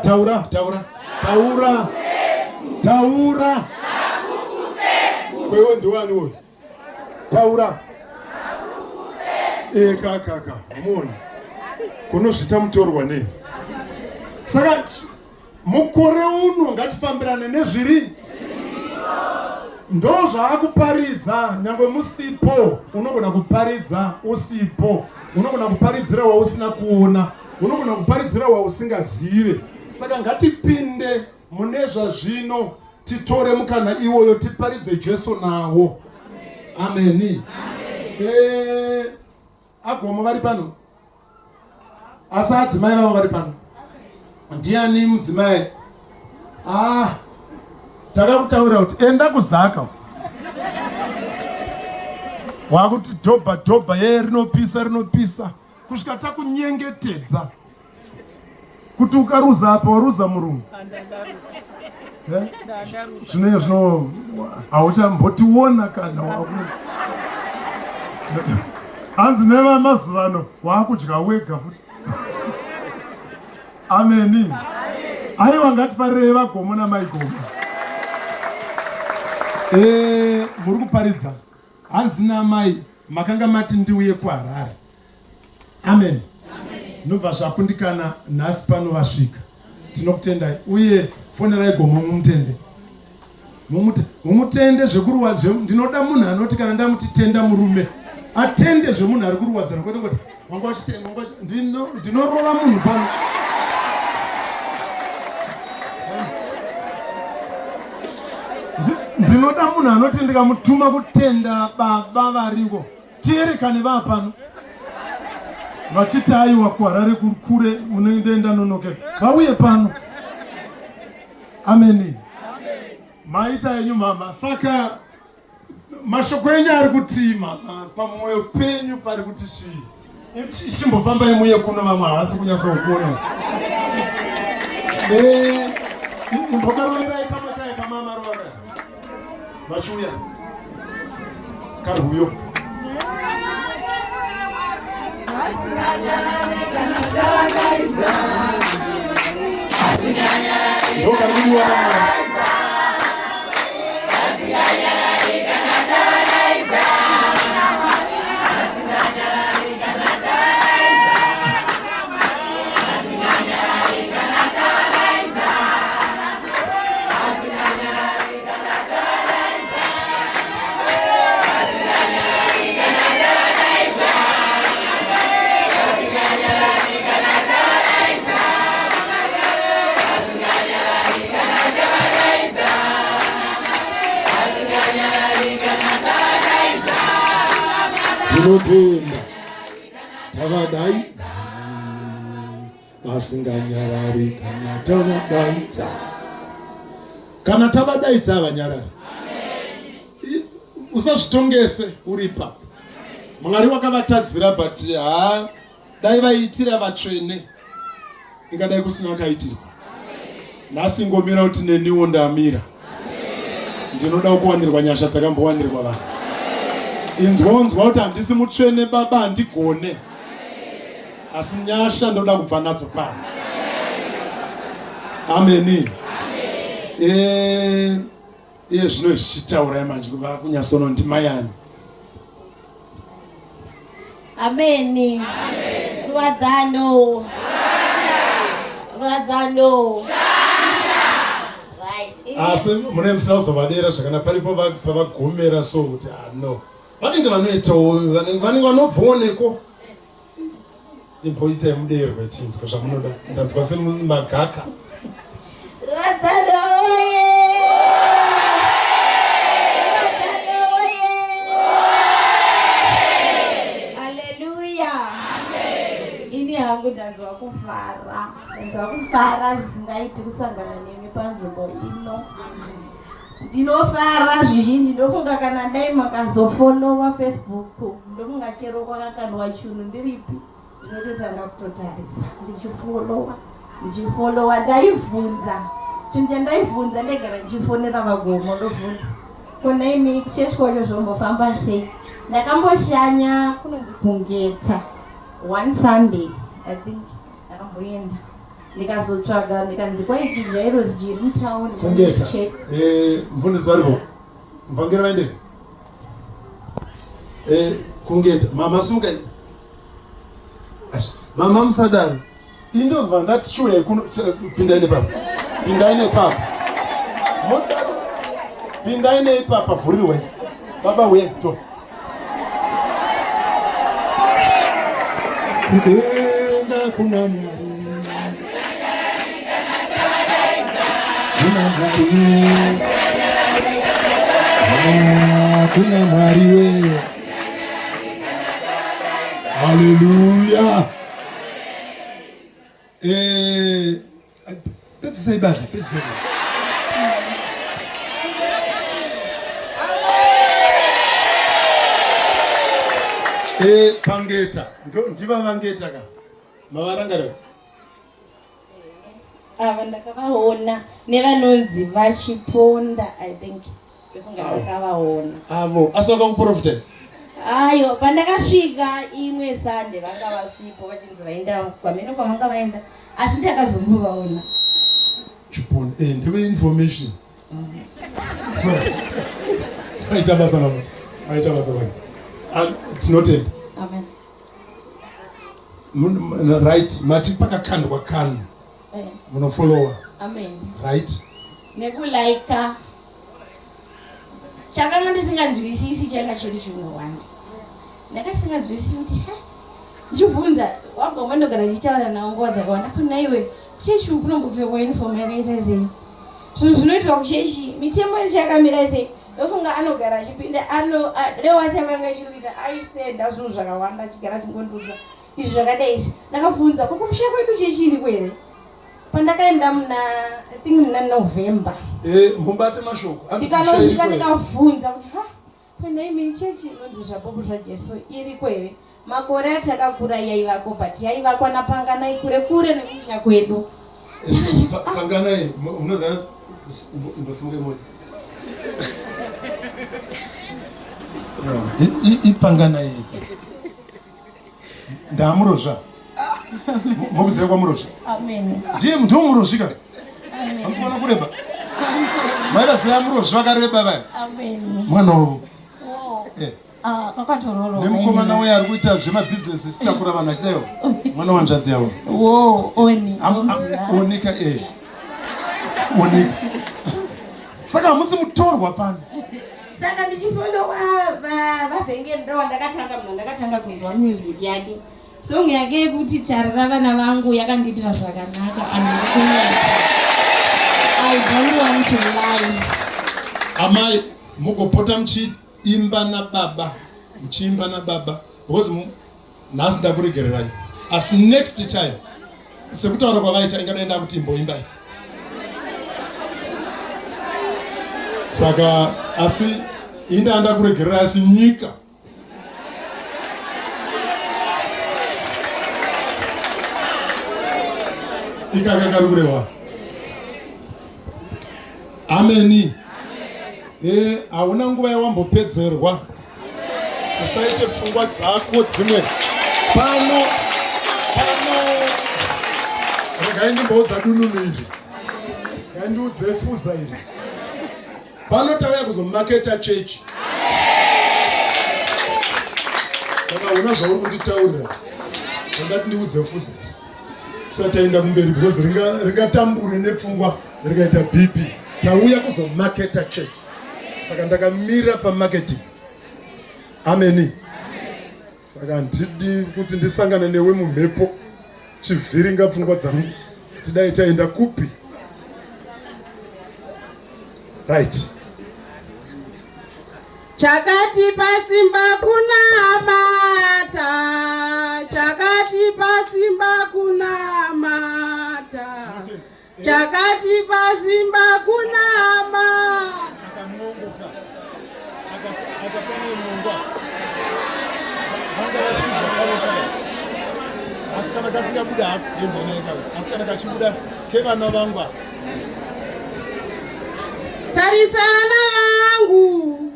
Kwewe ndiwani uyu? Taura. Kaka. Mona. Kunozvita mutorwa nei. Saka mukore uno ngatifambirane nezviri. Ndo zvaakuparidza nyangwe musipo. Unogona kuparidza usipo. Unogona kuparidzira wausina kuona. Unogona kuparidzira wausingazive. Saka ngatipinde mune zvazvino titore mukana iwoyo tiparidze Jesu nawo. Amen. Agomo vari pano. Asa adzimai vavo vari pano. Ndiani mudzimai? Takakutaura kuti enda kuzaka. Wakuti dhobha rinopisa. Kusvika takunyengetedza. Kuti ukaruza apa waruza murungu. Zvino hauchambotiona kana wakuti. Hanzi nevamazuva ano wakudya wega futi. Amen. Aiwa ngatifarire vaGomo namaIGomo. Muri kuparidza. Hanzi namai makanga mati ndiuye kuHarare. Amen. Nobva zvakundikana nhasi pano vasvika. Tinokutendai uye fonerai Gomo mumutende zvekuruwa. Ndinoda munhu anoti kana ndamuti tenda murume atende zvemunhu ari kuruwadzana kwete kuti wanga wachitenda ndinorova munhu pano. Ndinoda munhu anoti ndikamutuma kutenda baba variko tierekane vapano vachiti aiwa kuHarare kure unoenda nonoke vauye pano. Amen. Maita yenyu mama. Saka mashoko enyu ari kuti mama pamwoyo penyu pari kuti chii. Chimbofamba imuye kuno vamwe havasi kunyasa kuona. Imbokaroverai kamwe kaye kamama rora. Vachuya. Karhuyo. Ndokarikuwa mama. Ndinotenda tavadaidza vasinganyarari kana tavadaidza. Kana tavadaidza havanyarari. Usazvitongese uripa. Mwari wakavatadzira but dai vaitira vatsvene ingadai kusina vakaitirwa. Nhasi ngomira kuti neniwo ndamira. Ndinoda kuwanirwa nyasha dzakambowanirwa vanhu. Inzwa kuti handisi mutsvene baba, handigone. Asi nyasha ndoda kubva nadzo pano. Ameni. Iye zvino zvichitaura manje kunyasono ndimayani. Ameni. Ruwadzano. Right. Asi mune musina kuzovadera zvakanaka paripo pavagomera so kuti no. Vanenge vanoitawo vanenge vanobvooneko. Imboitai muderwe chinzwa zvamunoda. Ndanzwa semagaka. Ruwadzano. Hangu ndanzwa kufara zvisingaiti kusangana nemi panzvimbo ino. Ndinofara zvizhinji, ndofunga kana dai makazofolowa Facebook, ndofunga chero kwakakandwa chinhu ndiripi, ndinototanga kutotarisa ndichifolowa ndaibvunza chinhu chandaibvunza ndegara ndichifonera vagomo ndobvunza kona imi kuchechi kwacho zvombofamba sei. Ndakamboshanya kunonzi Kungeta one Sunday I think ndakamboenda ndikazotsvaga ndikanzi kwaiti Jairo zjiri mutown Kungeta mfundisi varipo mvangeri vaende Kungeta mama suka mama musadari indozva ndati chiuya ikuno pindaine papa pindaine ipapa vhurirwe baba uye to kudenga kuna mwari kuna mwari we. Haleluya. Pedzisei basa. Pangeta ndiva vangeta ka mavarangara ava ndakavaona nevanonzi vachiponda I think ndofunga ndakavaona avo asaka kuprofita ayo pandakasvika imwe Sunday vanga vasipo vachinzi vaenda kwamene kwavanga vaenda asi ndakazombovaona chiponda ndive information aita basa tinotenda amen right mati pakakandwa kanu munofollowa amen right nekulaika chakanga ndisinganzwisisi changa chiri chimwewanda ndakasinganzwisisi kuti ndichibvunza wagoma ndogara ndichitaura nawo nguva dzakawanda kuna iwe kuchechi kunombopfekwa uniform yakaita sei zvinhu zvinoitwa kuchechi mitemo yacho yakamira sei ndofunga anogara achipinda lewasi akanga ichinoita aisenda zvinhu zvakawanda achigara achingondudza izvi zvakadai izvi ndakabvunza kumusha kwedu chechiri kwere pandakaenda muna I think muna November mumbate mashoko ndikanosvika ndikabvunza kuti panda imi chechi inonzi zvapopo zvajesu iri kwere makore atakakura yaivako but yaivakwa napanganai kure nekunya kwedu panganai unoziva imbosimuke moja ipanganai ndamurozva mokuziva kwamurozva ndiye mntu womurozvika amufana kureba mairaziva murozva akareba vaya mwana wavo nemukomana uye ari kuita zvemabhizinesi chitakura vanhu achidaiwo mwana wanzvadzi yavo onika onika saka hamusi mutorwa pano saka ndichifolowa vavhengeri ndawa ndakatanga kunzwa music yake song yake yekuti tarira vana vangu yakandiitira zvakanaka I don't want to lie. Amai mugopota muchiimba nababa because nhasi ndakuregererai, asi next time sekutaura kwavaita ingadaenda kuti imboimbai. Saka asi inda ndakuregererai, asi nyika ikakakarurewa. Ameni. Hauna nguva yawambopedzerwa. Usaite pfungwa dzako dzimwe. Pano regai ndimboudza dununu iri. Ngandiudze fuza iri. Pano tauya kuzomaketa chechi. Saka una zvauri kunditaurira. Ndingati ndiudze fuza. Sataenda kumberi because ringatambure nepfungwa rikaita BP. Tauya kuzomaketa chechi. Saka ndakamira pamarketing. Ameni. Saka ndidi kuti ndisangane newe mumhepo chivhiringa pfungwa dzangu. Tidai taenda kupi? Right. Chakati pasimba kunamata, chakati pasimba kunamata, chakati pasimba kunamata. Asikana kasingabuda hakuyendaneka. Asikana kachibuda kevana vangwa. Tarisa vana vangu,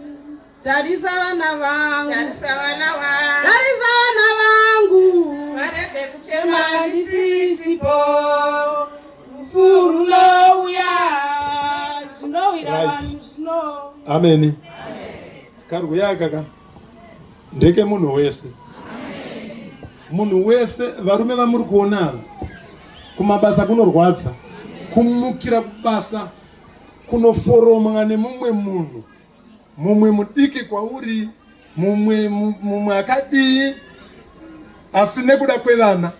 tarisa vana vangu, Tarisa vana vangu. tarisa vana vangu. Varege kuchema Sisipo, furu nouya, zvinowira vanhu zvino. Ameni. Karuya kaka. Ndeke munhu wese. Munhu wese varume vamuri kuona kumabasa kunorwadza. Kumukira kubasa kunoforomwa nemumwe munhu. Mumwe mudiki kwauri, mumwe akadii, asi nekuda kwevana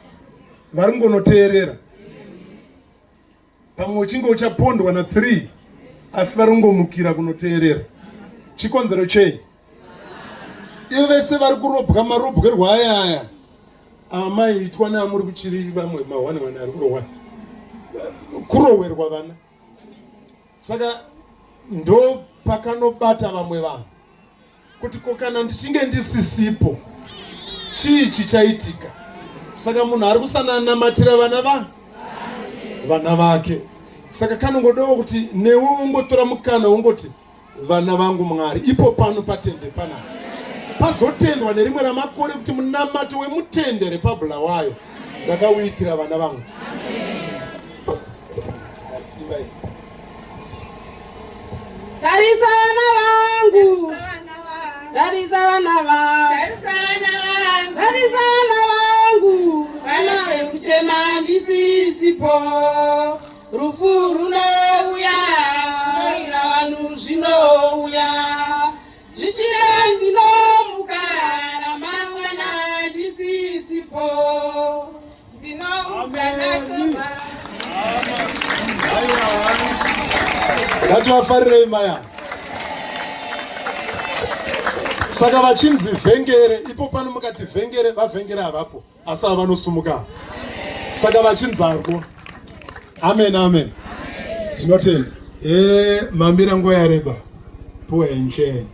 varingonoteerera. Pamwe uchinge uchapondwa na 3 asi varingomukira kunoteerera. Chikonzero chei? Ivo vese vari kurobwa marobwerwa aya amaitwa neamuri kuchiri vamwe mahwane ari kurohwa kurohwerwa vana. Saka ndo pakanobata vamwe vanhu kuti kana ndichinge ndisisipo chii chichaitika. Saka munhu ari kusananamatira vana vake. Saka kanongodawo kuti newe ungotora mukana ungoti vana vangu Mwari, ipo pano patende panapa. Pazotendwa nerimwe ramakore kuti munamato wemutende rePabhulawayo ndakauitira vana vangu. Tarisa vana vangu, tarisa vana vangu, tarisa vana vangu. Varege kuchema ndisisipo, rufu runouya, zvinowira vanhu zvinouya. Zvichida ndinomuka ramangwana ndisisipo, ndinomuka ndatoba. Ngativafarirei maya. Saka vachinzi vhengere, ipo pano mukati vhengere, vavhengere havapo, asi havanosumuka. Saka vachinzi arwo. Amen, amen. Tinotenda. Mambira nguva yareba. Puwa encheni.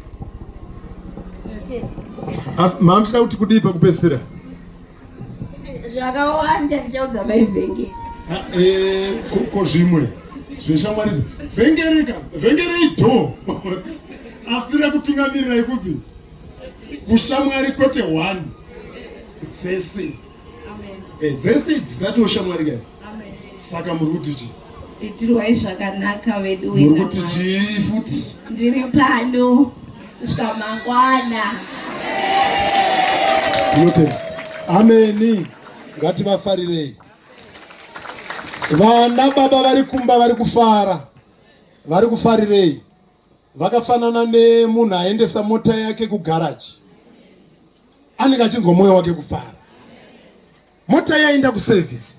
Mama tida kuti kudii pakupedzisira? Zvakawanda ndichaudza maivhengere. Ko zvimwe zveshamwari vhengereka, vhengere idho. Asi tira kutungamirira ikupi? Kushamwari kwete 1. Dzeseidzi. Amen. Dzeseidzi dzatoo shamwari kai? Amen. Saka muri kuti chii? Itirwai zvakanaka vedu wena. Muri kuti chii futi? Ndiri pano kusvika mangwana. Tinotenda. Ameni. Ngativafarirei. Vana baba vari kumba vari kufara. Vari kufarirei. Vakafanana nemunhu aendesa mota yake kugaraji. Anenge achinzwa mwoyo wake kufara. Mota yaenda kuservice.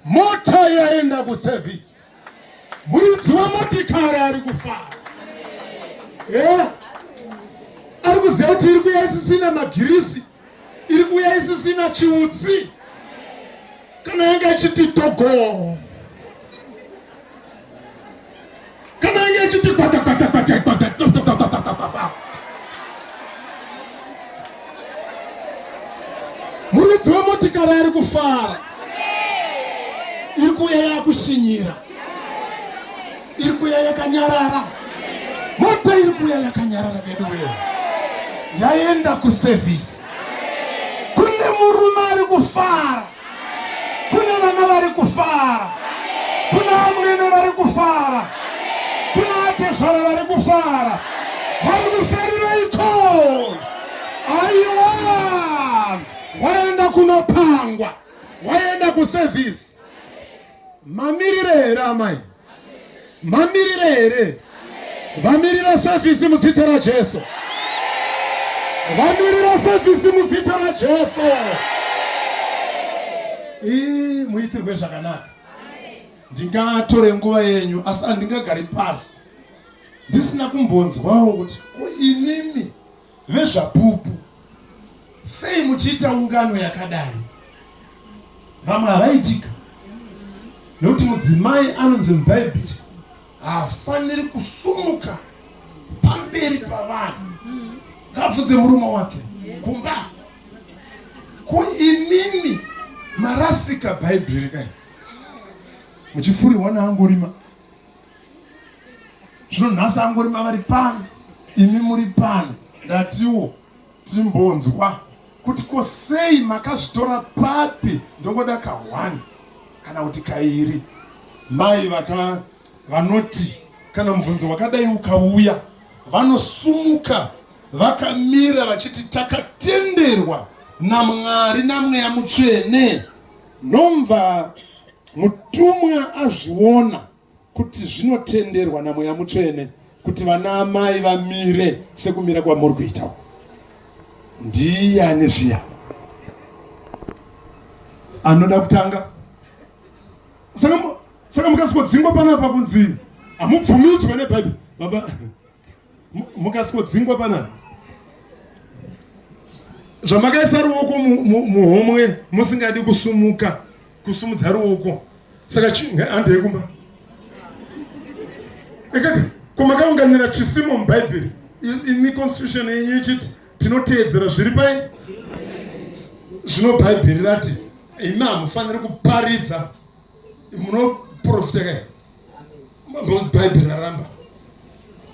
Mota yaenda kuservice. Muridzi wamotikari ari kufara. Ari kuziva kuti iri kuya isisina magirisi. iri kuuya isisina chiutsi kana yanga ichiti togo kana yanga ichiti kwata muridzi wemotikari ari kufara iri kuuya yakushinyira iri kuuya yakanyarara mota iri kuuya yakanyarara vedu wewe yaenda kusevhisi kune murume ari kufara kuna vana vari kufara kuna vamwene vari kufara kuna vatezvara vari kufara vari kufarireiko aiwa waenda kunopangwa waenda kusevhisi mamirire here amai mamirire here vamirira sevhisi muzita raJesu vamirira sevhisi muzita raJesu muitirwe zvakanaka ndingatore nguva yenyu asi handingagari pasi ndisina kumbonzwawo kuti ko imimi vezvapupu sei muchiita ungano yakadai vamwe havaitika nokuti mudzimai anonzi mubhaibheri haafaniri kusumuka pamberi pavanhu ngabvunze murume wake kumba ko imimi marasika bhaibheri kai muchifurirwa naangorima zvino nhasi angorima vari pano imi muri pano ndatiwo timbonzwa kuti ko sei makazvitora papi ndongoda ka1 kana kuti kairi mai vanoti kana mubvunzo wakadai ukauya vanosumuka vakamira vachiti takatenderwa naMwari namweya mutsvene nomva mutumwa azviona kuti zvinotenderwa namweya mutsvene kuti vana amai vamire sekumira kwamuri kuita ndiani zviya anoda kutanga saka mukasikodzingwa panapa kunzi hamubvumidzwe nebhaibheri baba mukasikodzingwa panapa zvamakaisa ruoko muhomwe musingadi kusumudza ruoko saka handei kumba komakaunganira chisimo mubhaibheri imi constitution yenyu ichiti tinoteedzera zviri pai zvino bhaibheri rati imi hamufaniri kuparidza munoprofita kai bhaibheri raramba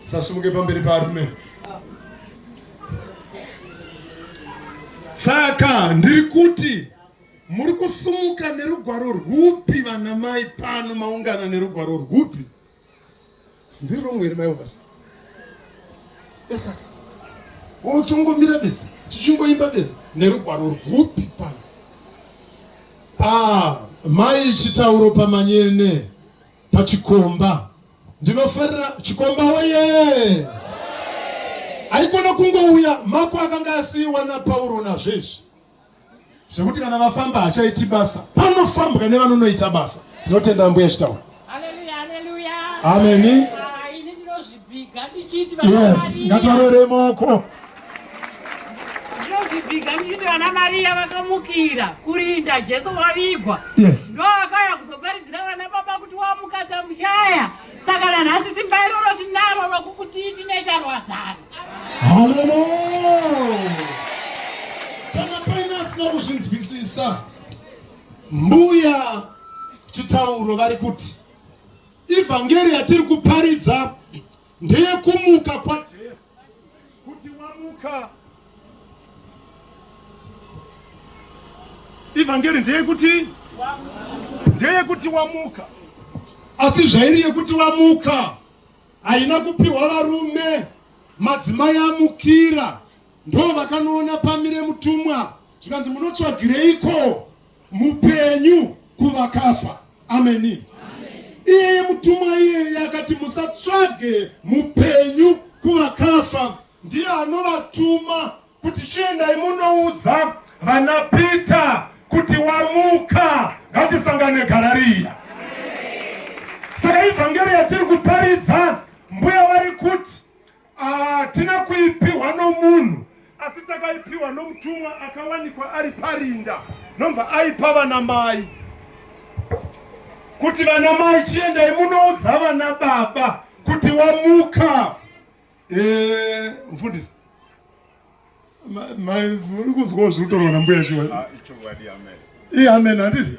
sasumuke pamberi paarume saka ndiri kuti muri kusumuka nerugwaro rwupi vana mai pano maungana nerugwaro rwupi ndiri romweri mai vasi uchongomira besi chichingoimba besi nerugwaro rwupi pano mai chitauro pamanyene pachikomba ndinofarira chikomba weye haikona kungouya mako akanga asiyiwa naPauro nazvezvi zvekuti kana vafamba hachaiti basa panofambwa nevanonoita basa tinotenda mbuya chitaura ameni yes ngativarore maoko ndinozvibhiga ndichiti vana Mariya vakamukira kurinda Jesu wavigwa yes ndo akaya kuzoparidzira vana baba kuti wamuka tamushaya saka nanhasi simba iroro tinaro rokuti tinoita rwadzana haleluya kana paina asina kuzvinzwisisa mbuya chitauro vari kuti ivhangeri yatiri kuparidza ndeyekumuka kwaJesu kuti wamuka ivhangeri ndeyekuti wamuka asi zvairi yekuti wamuka haina kupiwa varume madzimai amukira ndo vakanoona pamire mutumwa zvikanzi munotsvagireiko mupenyu kuvakafa ameni iyeye mutumwa iyeye akati musatsvage mupenyu kuvakafa ndiye anovatuma kuti chiendai munoudza vana Pita kuti wamuka ngatisangane Galariya saka ivhangeri yatiri kuparidza mbuya vari kuti hatina kuipiwa nomunhu asi takaipiwa nomutumwa akawanikwa ari parinda, nobva aipa vana mai kuti vana mai chiendai munoudza vana baba kuti wamuka. Mfundisi uri kuzwawo zviri kutaurwa nambuya Chiwa? Amen, handiti?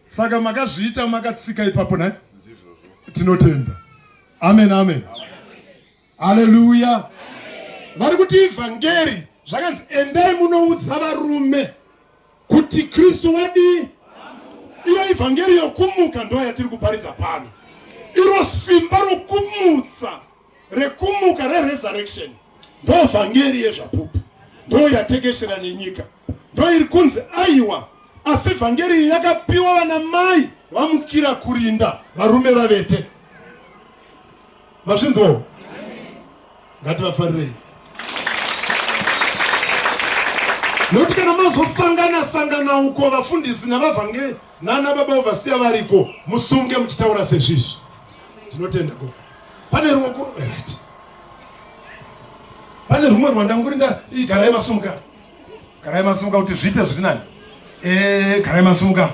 Saka makazviita makatsika ipapo nai? Tinotenda. Amen, amen. Haleluya. Vari kuti evhangeri zvakanzi endai munoudza varume kuti Kristu wadii. Iyo evhangeri yokumuka ndo yatiri kuparidza pano. Iro simba rokumutsa, rekumuka, reresurrection. Ndo evhangeri yezvapupu. Ndo yatekeshera nenyika. Ndo iri kunzi aiwa. Asi evhangeri yakapiwa vana mai vamukira kurinda varume vavete. Mazvinzwawo? Ngativafarirei. Nokuti kana mazosangana uko vafundisi navavhangeri nana baba ovasiya variko, musunge muchitaura sezvizvi. Tinotenda ko. Pane ruoko right. Pane rumwe rwandangurinda igarai masumuka. Garai masumuka kuti zviite zviri nani. Garai masumuka.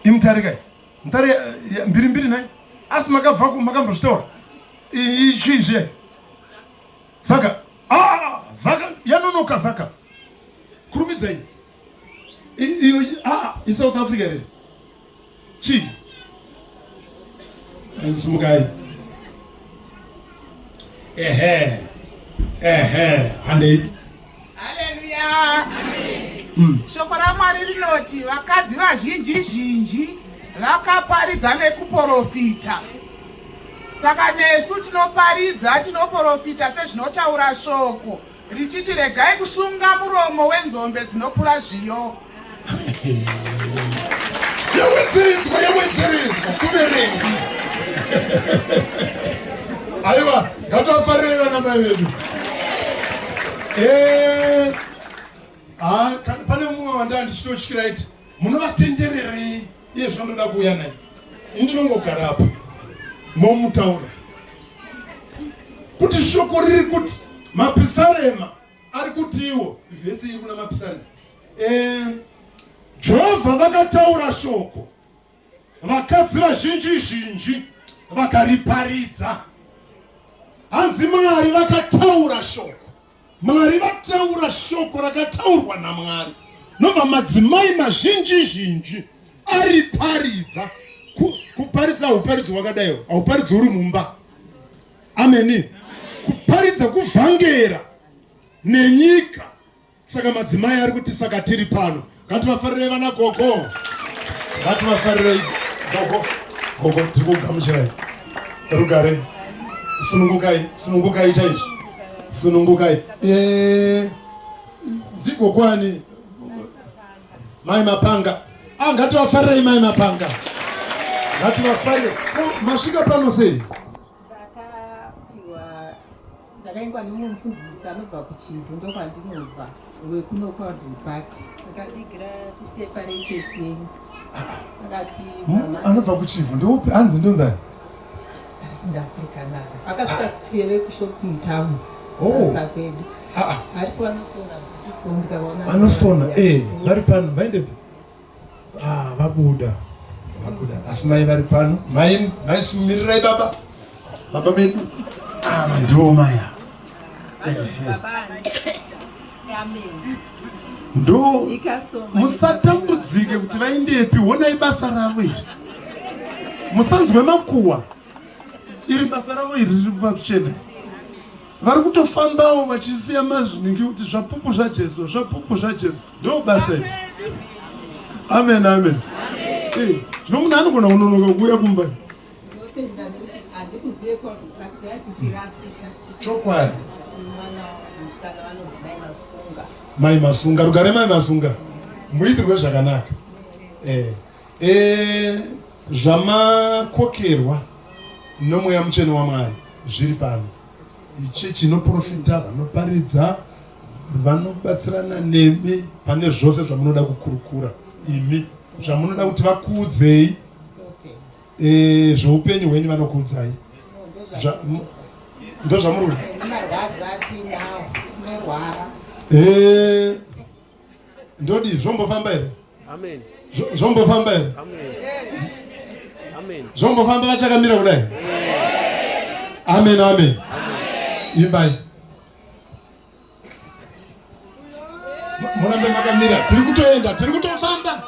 Imutarikai. Mutari mbiri nai. Asi makabva makambozvitaura. Izvizve. Saka Zaka yanonoka Zaka. Kurumidzai. South Africa here. Chi. Sumukai. Handei. Haleluya. Shoko raMwari rinoti vakadzi vazhinji vakaparidza nekuprofita. Saka nesu tinoprofita sezvinotaura shoko richiti regai kusunga muromo wenzombe dzinopura zviyo. Yawedzeredzwa kuverenga. Aiwa, ngativafarirei vana mai vedu. Pane mumwe wandanga ndichitotyira iti munovatendererei iye zvandoda kuuya naye. Ndinongogara apa momutaura kuti shoko riri kuti mapisarema ari kutiwo vhesi iri kuna mapisarema. Jehovha vakataura shoko, vakadzi vazhinji vakariparidza. Hanzi Mwari vakataura shoko, Mwari vataura shoko rakataurwa naMwari, nobva madzimai mazhinji ariparidza. Kuparidza hauparidzi wakadaiwo, hauparidzi uri mumba. Ameni. Kuparidza kuvhangera nenyika. Saka madzimai ari kuti saka tiri pano. Ngativafarirei vana gogo. Ngativafarirei gogo tiri kugamuchirai. Rugare. Sunungukai chaizvo. Sunungukai. Ndigokwani. Mai Mapanga. Ngativafarirei mai Mapanga. Ngativafarire. Masvika pano sei? Ndakaingwa nomufundisi anobva kuChivu ndokwandinobva wekunokwa Park. Akadigira ipepa rechechi yenyu. Akati anobva kuChivu ndopi? Hanzi ndonzani? Ndafrika naka. Akasvika kuTeve kushopu mutamu. Sasa kwedu. Aripo anosona kuti ndikaona. Anosona vari pano vaendepi? Vabuda. Asi mai vari pano. Mai sumirirai baba. Baba bedu. Ndo maya. Ndo musatambudzike kuti vaendepi, honai basa ravo iri. Musanzwe makuwa. Iri basa ravo iri riri pakuchena. Vari kutofambawo vachisiya mazvinenge kuti zvapupu zvaJesu. Ndo basa iri. Amen, amen. Zvino munhu anogona kunonoka kuuya kumba. Chokwadi. Mai Masunga, rugare mai Masunga. Muitirwe zvakanaka. Zvamakokerwa nomweya mutsvene waMwari zviri pano. Ichechi inoprofita, vanoparidza, vanobatsirana nemi pane zvose zvamunoda kukurukura. Imi zvamunoda kuti vakuudzei, zveupenyu hwenyu vanokuudzai. Ndo zvamuri. Ndodi zvombofamba here? Amen. Zvombofamba here? Amen. Amen. Zvombofamba vachakamira kudai? Amen, amen. Imbai. Murambe makamira. Tiri kutoenda, tiri kutofamba.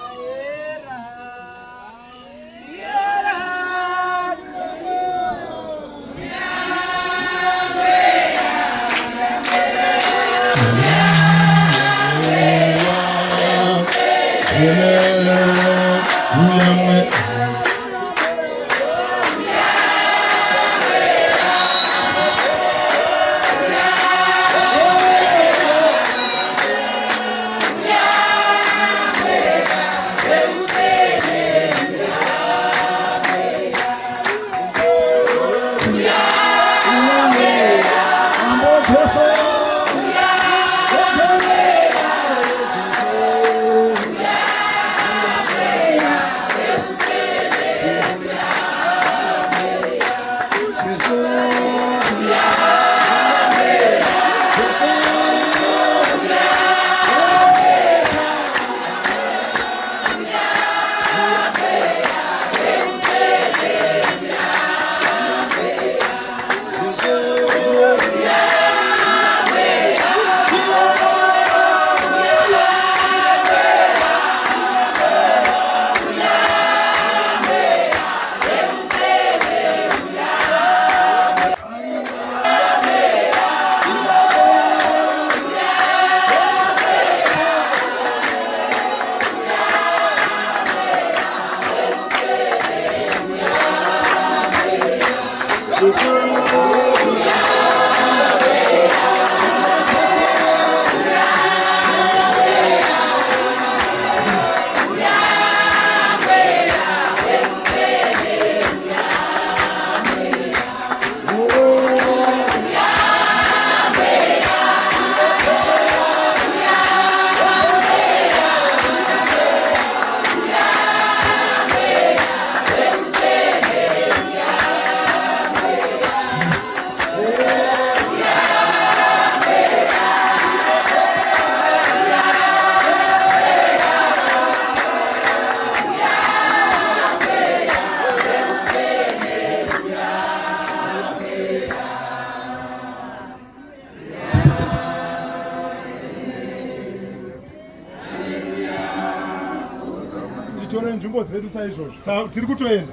Tiri kutoenda.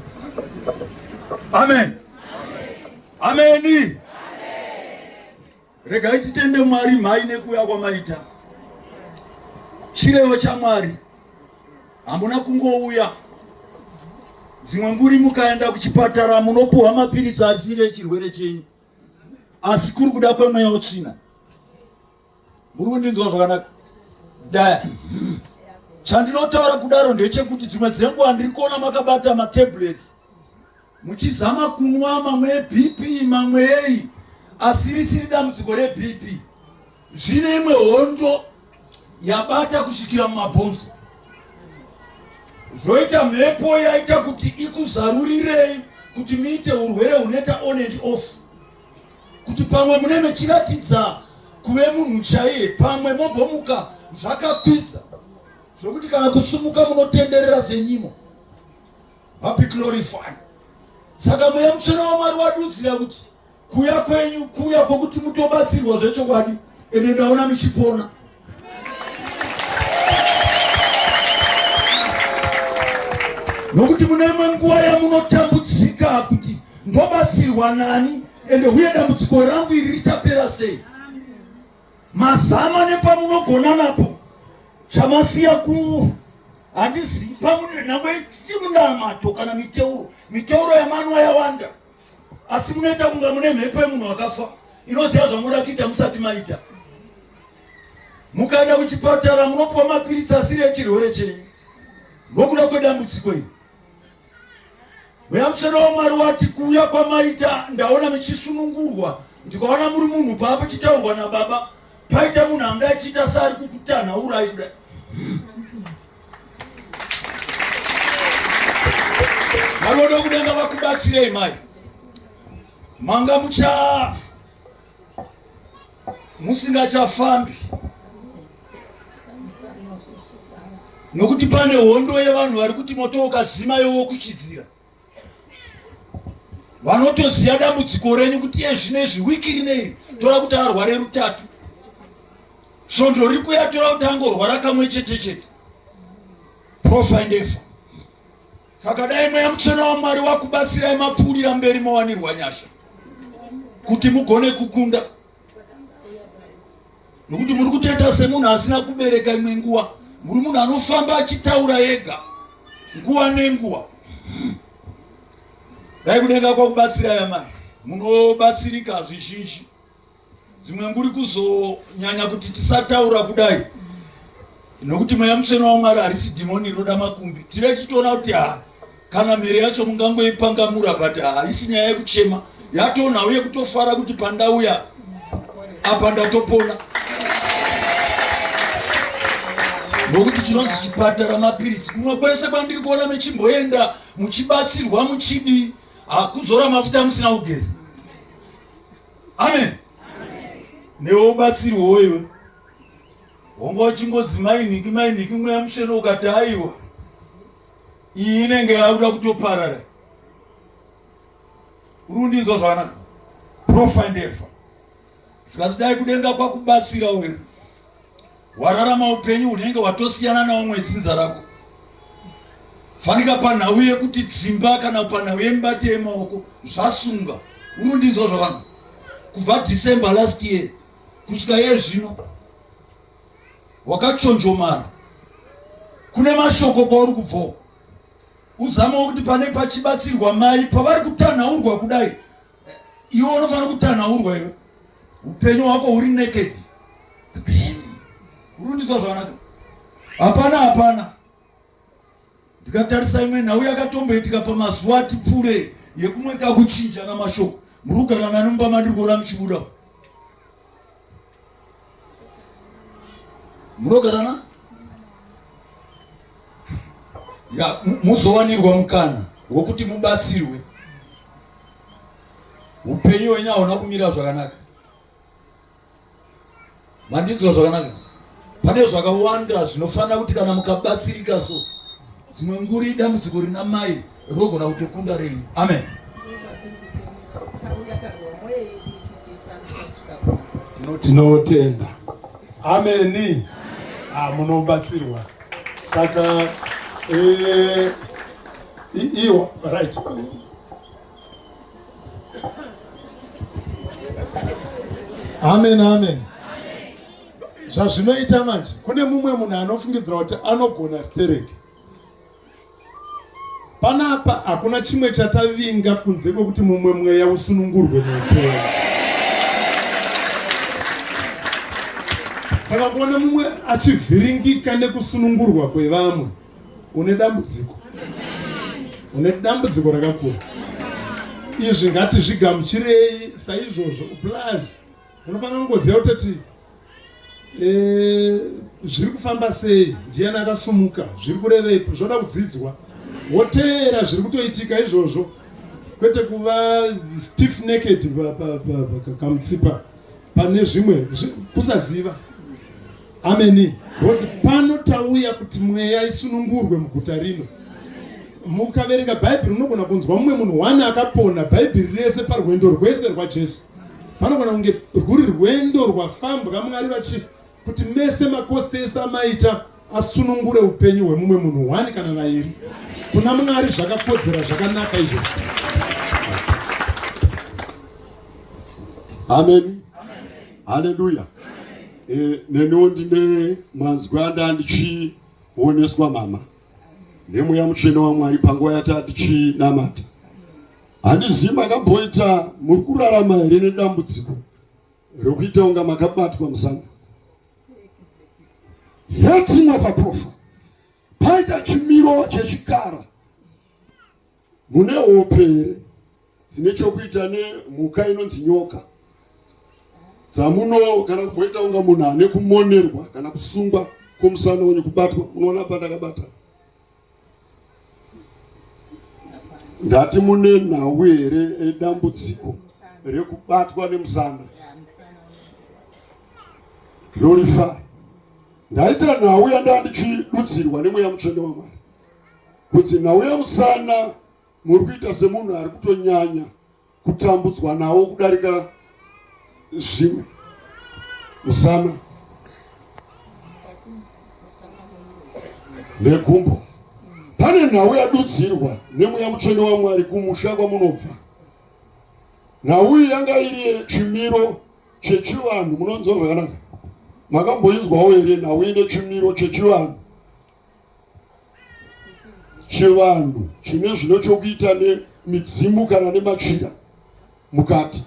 Amen. Amen. Regai titende Mwari mai nekuya kwamaita. Chirevo cha Mwari hamuna kungouya. Zimwe nguri mukaenda kuchipatara munopuwa mapirizi asire chirwere chenyu. Asi kuri kuda kwemweya utsvina. Muri kundinzwa zvakanaka? Daya. Chandinotaura kudaro ndechekuti dzimwe dzenguva ndiri kuona makabata matablets muchizama kunwa mamwe BP mamwe ei asirisiri dambudziko reBP. Zvine imwe hondo yabata kusvikira mumabhonzo. Zvoita mhepo yaita kuti ikuzarurirei kuti muite urwere hunoita on and off. Kuti pamwe mune mechiratidza kuve munhu chaiye, pamwe mobhomuka zvakakwidza zvokuti kana kusumuka munotenderera senyimo. Happy glorified. Saka mweya mutsvene waMwari wadudzira kuti kuya kwenyu kuya kwokuti mutobatsirwa zvechokwadi ende ndaona muchipona. Nokuti mune imwe nguva yamunotambudzika kuti ndobatsirwa nani ende uye dambudziko rangu iri richapera sei. Mazama nepamunogona napo chamasiya ku handisi pamune namwe simunamato kana miteuro yamanwa yawanda. Asi munoita kunga mune mhepo yemunhu wakafa inoziva zvamunoda kuita musati maita. Mukaenda kuchipatara munopuwa mapirizi asiri echirwere chenyu nokuda kwedambudziko iri. Mweya mutsvene waMwari wati kuuya kwamaita ndaona muchisunungurwa. Ndikaona muri munhu papa chitaurwa naBaba paita munhu anga achiita seari kukutanhaurai kudai. Mwari woda kudenga vakubatsirei mai. Manga musingachafambi nokuti pane hondo yevanhu vari kuti moto ukazima iwo kuchidzira. Vanotoziva dambudziko renyu kuti zvinezvi wiki rineri tora kuti arware rutatu. Svondo riri kuya tora kuti angorwara kamwe chete chete. Profa ndefa. Saka dai mweya mutsvene waMwari wakubatsirai mapfuurira mberi mawanirwa nyasha kuti mugone kukunda. Nokuti muri kutoita semunhu asina kubereka imwe nguva. Muri munhu anofamba achitaura yega nguva nenguva. Dai kudenga kwakubatsirai amai, munobatsirika zvizhinji. Dzimwe nguri kuzonyanya kuti tisataura kudai. Nokuti mweya mutsvene waMwari harisi dhimoni roda makumbi. Tiri tichiona kuti kana mhere yacho mungangoipangamura but haisi nyaya yekuchema. Yatona uye kutofara kuti pandauya apa ndatopona. Nokuti chinonzi chipatara mapiritsi. Kumwe kwese kwandiri kuona mechimboenda muchibatsirwa muchidi kuzora mafuta musina kugeza. Amen. Newe ubatsirwa iwe. Wonga uchingodzi mainhiki mweya mutsvene ukati aiwa iyi inenge yakuda kutoparara. Urundinzwa zvakanaka. Profa ndefa. Zvikati dai kudenga kwakubatsira wewe. Wararama upenyu unenge watosiyana nawo mwedzinza rako. Fanika panhau yekuti dzimba kana panhau yemibati yemaoko zvasunga. Urundinzwa zvakanaka. Kubva December last year kusvika yezvino wakachonjomara. Kune mashoko kwauri kubvawo. Uzama kuti pane pachibatsirwa mai pavari kutanhaurwa kudai. Iwe unofanira kutanhaurwa iwe. Upenyu hwako huri naked. Urundinzwa zvakanaka. Hapana. Ndikatarisa imwe nhau yakatomboitika pamazuva ati pfuure yekumwe kakuchinja namashoko. Murugara nani mumba mandiri kuona muchibuda. Murogarana? Ya, muzowanirwa mukana wokuti mubatsirwe. Upenyu wenyu hauna kumira zvakanaka. Mandinzwa zvakanaka. Pane zvakawanda zvinofanira kuti kana mukabatsirika so dzimwe nguri dambudziko rina mai rogona kutokunda renyu. Amen. Tinotenda. Amen. Munobatsirwa. Saka iwo right. Amen. Zvazvinoita manje kune mumwe munhu anofungidzira kuti anogona stereki. Panapa hakuna chimwe chatavinga kunze kwekuti mumwe mweya usunungurwe muupenyu. Saka kuona mumwe achivhiringika nekusunungurwa kwevamwe une dambudziko. Une dambudziko rakakura. Izvi ngati zvigamuchirei saizvozvo plus unofanira kungoziva kuti zviri kufamba sei, ndiani akasumuka, zviri kureveipo, zvoda kudzidzwa. Woteera zviri kutoitika izvozvo, kwete kuva stiff naked kamutsipa pane zvimwe kusaziva. Amen. Because pano tauya kuti mweya isunungurwe muguta rino. Mukaverenga Bhaibheri unogona kunzwa mumwe munhu wani akapona Bhaibheri rese parwendo rwese rwaJesu. Panogona kunge rwuri rwendo rwafambwa Mwari vachi kuti mese makosti ese amaita asunungure upenyu hwemumwe munhu wani kana vairi. Kuna Mwari zvakakodzera zvakanaka izvo. Amen. Hallelujah. Neno ndine manzwanda ndichioneswa mama nemweya mutsvene waMwari panguva yatati chinamata. Handizivi makamboita muri kurarama here nedambudziko rokuita unga makabatwa musana. Hating of a prophet. Paita chimiro chechikara mune hope here dzine chokuita nemhuka inonzi nyoka. Dzamuno kana kumboita unga munhu ane kumonerwa kana kusungwa kwomusana wenyu kubatwa. Unoona pandakabata ngati mune nhau here edambudziko rekubatwa nemusana. Glorify. ndaita nauya ndandichidudzirwa nemweya mutsvene waMwari kuti nauya musana muri kuita semunhu ari kutonyanya kutambudzwa nawo kudarika zvimwe. Musana negumbo. Pane nhau yadudzirwa nemweya mutsvene waMwari kumusha kwamunobva. Nhau yanga iri chimiro chechivanhu. Munonzwa zvakanaka? Makamboinzwawo here nhau ine chimiro chechivanhu? Chivanhu chine zvino chokuita nemidzimu kana nemachira mukati.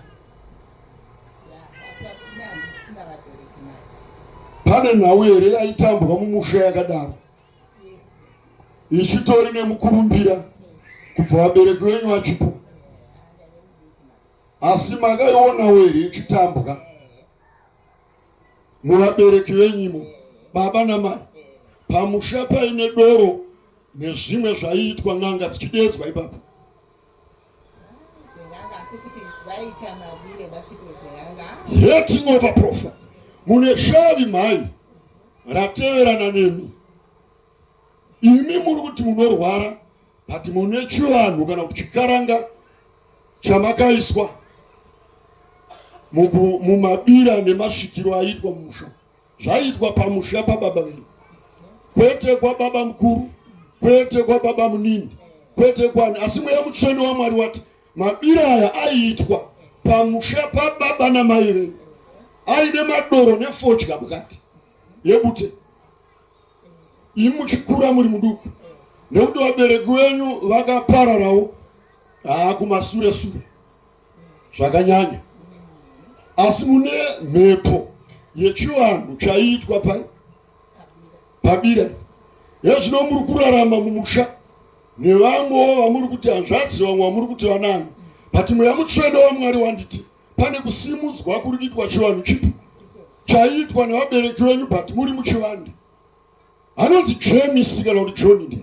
Pane nhau here yaitambwa mumusha yakadaro ichitori nemukurumbira kubva vabereki venyu vachipo. Asi makaionawo here ichitambwa muvabereki venyimo, baba namai, pamusha paine doro nezvimwe zvaiitwa n'anga dzichidedzwa ipapo? Hating over prophet. Mune shavi mai rateverana nemi. Imi muri kuti munorwara bati mune chivanhu kana kuti chikaranga chamakaiswa mumabira nemasvikiro aitwa mumusha. Zvaitwa pamusha pababa venyu, kwete kwa baba mukuru, kwete kwa baba munini, kwete kwani. Asi mweya mutsvene waMwari wati mabira aya aiitwa pamusha pababa namai venyu, aine madoro nefodya mukati yebute. Imi muchikura muri muduku nekuti vabereki venyu vakapararawo kumasure sure zvakanyanya. Asi mune mhepo yechivanhu chaiitwa pabira. Yezvino muri kurarama mumusha nevamwewo vamuri kuti hanzvadzi, vamwe vamuri kuti vanani. Bati mweya mutsvene waMwari wanditi pane kusimudzwa kuri kuitwa chivanhu chipi chaiitwa nevabereki venyu bati muri muchivande. Anonzi James kana kuti John ndiye.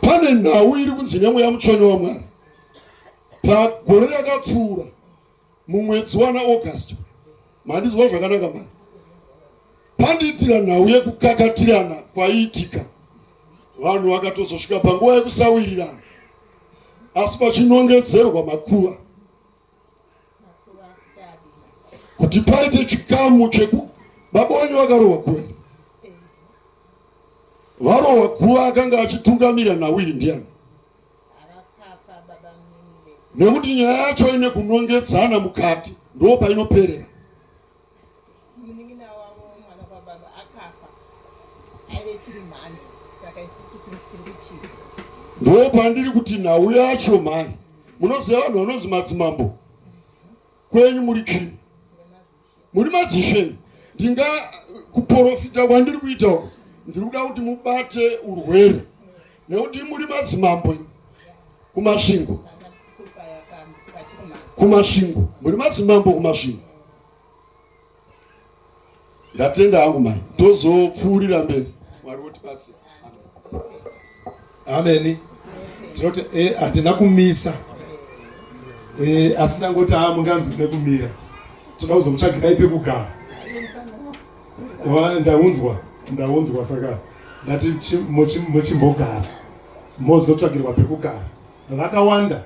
Pane nhau iri kunzi nemweya mutsvene waMwari pagore rakapfuura mumwedzi waAugust. Mandinzwa zvakanaka mani. Pandiitira nhau yekukakatirana kwaiitika. Vanhu vakatozosvika panguva yekusawirirana asi pachinongedzerwa makuva kuti paite chikamu cheku baba wenyu vakarohwa guva. Varohwa guva akanga achitungamira nhau iyi ndiani? Nekuti nyaya yacho ine kunongedzana mukati, ndo painoperera. Ndo pandiri kuti nhau yacho mai. Munoziva vanhu vanonzi madzimambo kwenyu muri chii? Muri madzishe. Ndinga kuprofita kwandiri kuita uko ndiri kuda kuti mubate urwere nekuti muri madzimambo kumasvingo. Kumasvingo muri madzimambo kumasvingo. Ndatenda hangu mai tozopfuurira mberi. Mwari wotipatse. Amen. Tinoti hatina kumisa. Asi ndangoti munganzi kune kumira. Toda kuzomutsvagirai pekugara. Ndaunzwa saka ndati muchimbogara mozotsvagirwa pekugara. Vakawanda.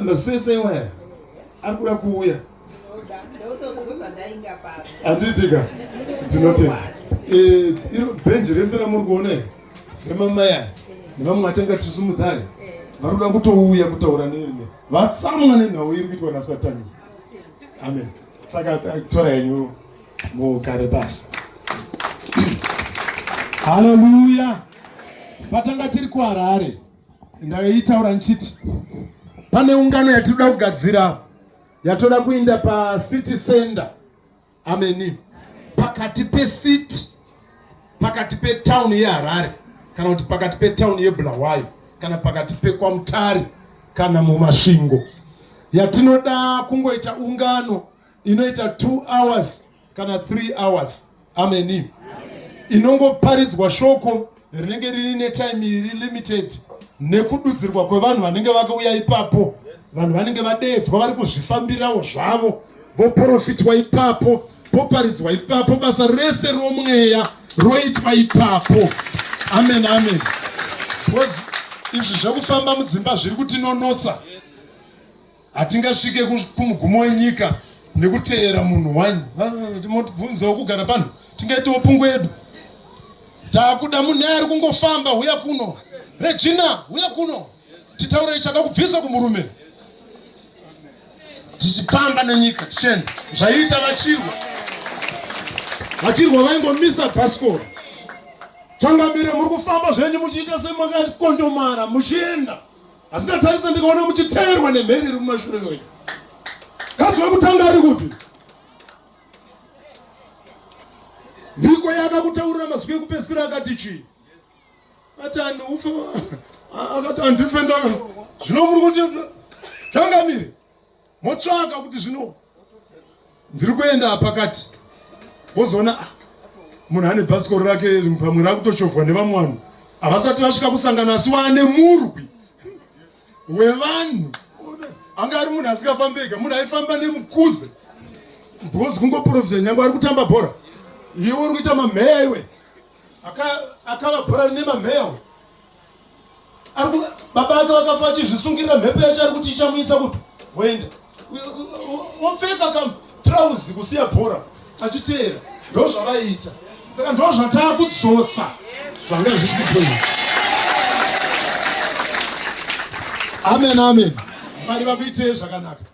Masese iwe ari kuda kuuya. Anditika tinotenda. Iro bhenji rese ramuri kuona nemamaya nevamwe vatenga tisumudzane vari kuda kutouya kutaura nene vatsamwa nenhau iri kuitwa naSatani. Amen. Saka tora yenyu mugare basi. Haleluya. Patanga tiri kuHarare ndaitaura nchiti pane ungano yatinoda kugadzira yatoda kuenda paCity Center. Amen. Pakati pecity, pakati petown yeHarare kana kuti pakati petown yeBulawayo kana pakati peKwaMutare kana mumasvingo. Yatinoda kungoita ungano inoita 2 hours kana 3 hours. Amen. Inongoparidzwa shoko rinenge rine time iri limited nekududzirwa kwevanhu vanenge vakauya ipapo vanhu vanenge vadedzwa vari kuzvifambirawo zvavo, voprofitwa ipapo, poparidzwa ipapo, basa rese romweya roitwa ipapo. Amen, amen. Izvi zvekufamba mudzimba zviri kutinonotsa. Hatingasvike kumugumo wenyika nekuteera munhu wani. Timobvunzawo kugara pano, tingaitawo pungu yedu. Takuda munhu ari kungofamba, uya kuno. Regina, uya kuno. Titaure chakakubvisa kumurume. Tichipamba nenyika, tichenda. Zvaita vachirwa. Vachirwa vaingomisa bhasikoro. Changamire muri kufamba zvenyu muchiita semakakondomara muchienda. Asingatarise ndikaona muchiteerwa nemheri iri mumashure wenyu. Kazi wekutanga ari kupi? Ndiko yakakutaurira mazwi ekupedzisira akati chii? Ati andiufa, akati andife ndaka. Zvino muri kuti changamire. Motsvaka kuti zvino ndiri kuenda pakati. Wozoona munhu ane bhasikoro rake pamwe rakutochovhwa nevamwe vanhu. Havasati vasvika kusangana asi waane murwi wevanhu. Anga ari munhu asingafambega, munhu aifamba nemukuze. Because kungoprofita nyange ari kutamba bhora. Iwe uri kuita mamheya iwe. Akava bhora rine mamheya. Baba ake vakafa achizvisungirira mhepo yacho ari kuti ichamuisa kuti woenda. Wopfeka kamutrauzi kusiya bhora achiteera. Ndo zvavaita. Saka ndo zvatakudzosa zvanga zvisipo. Amen, amen. Vari vakuite zvakanaka.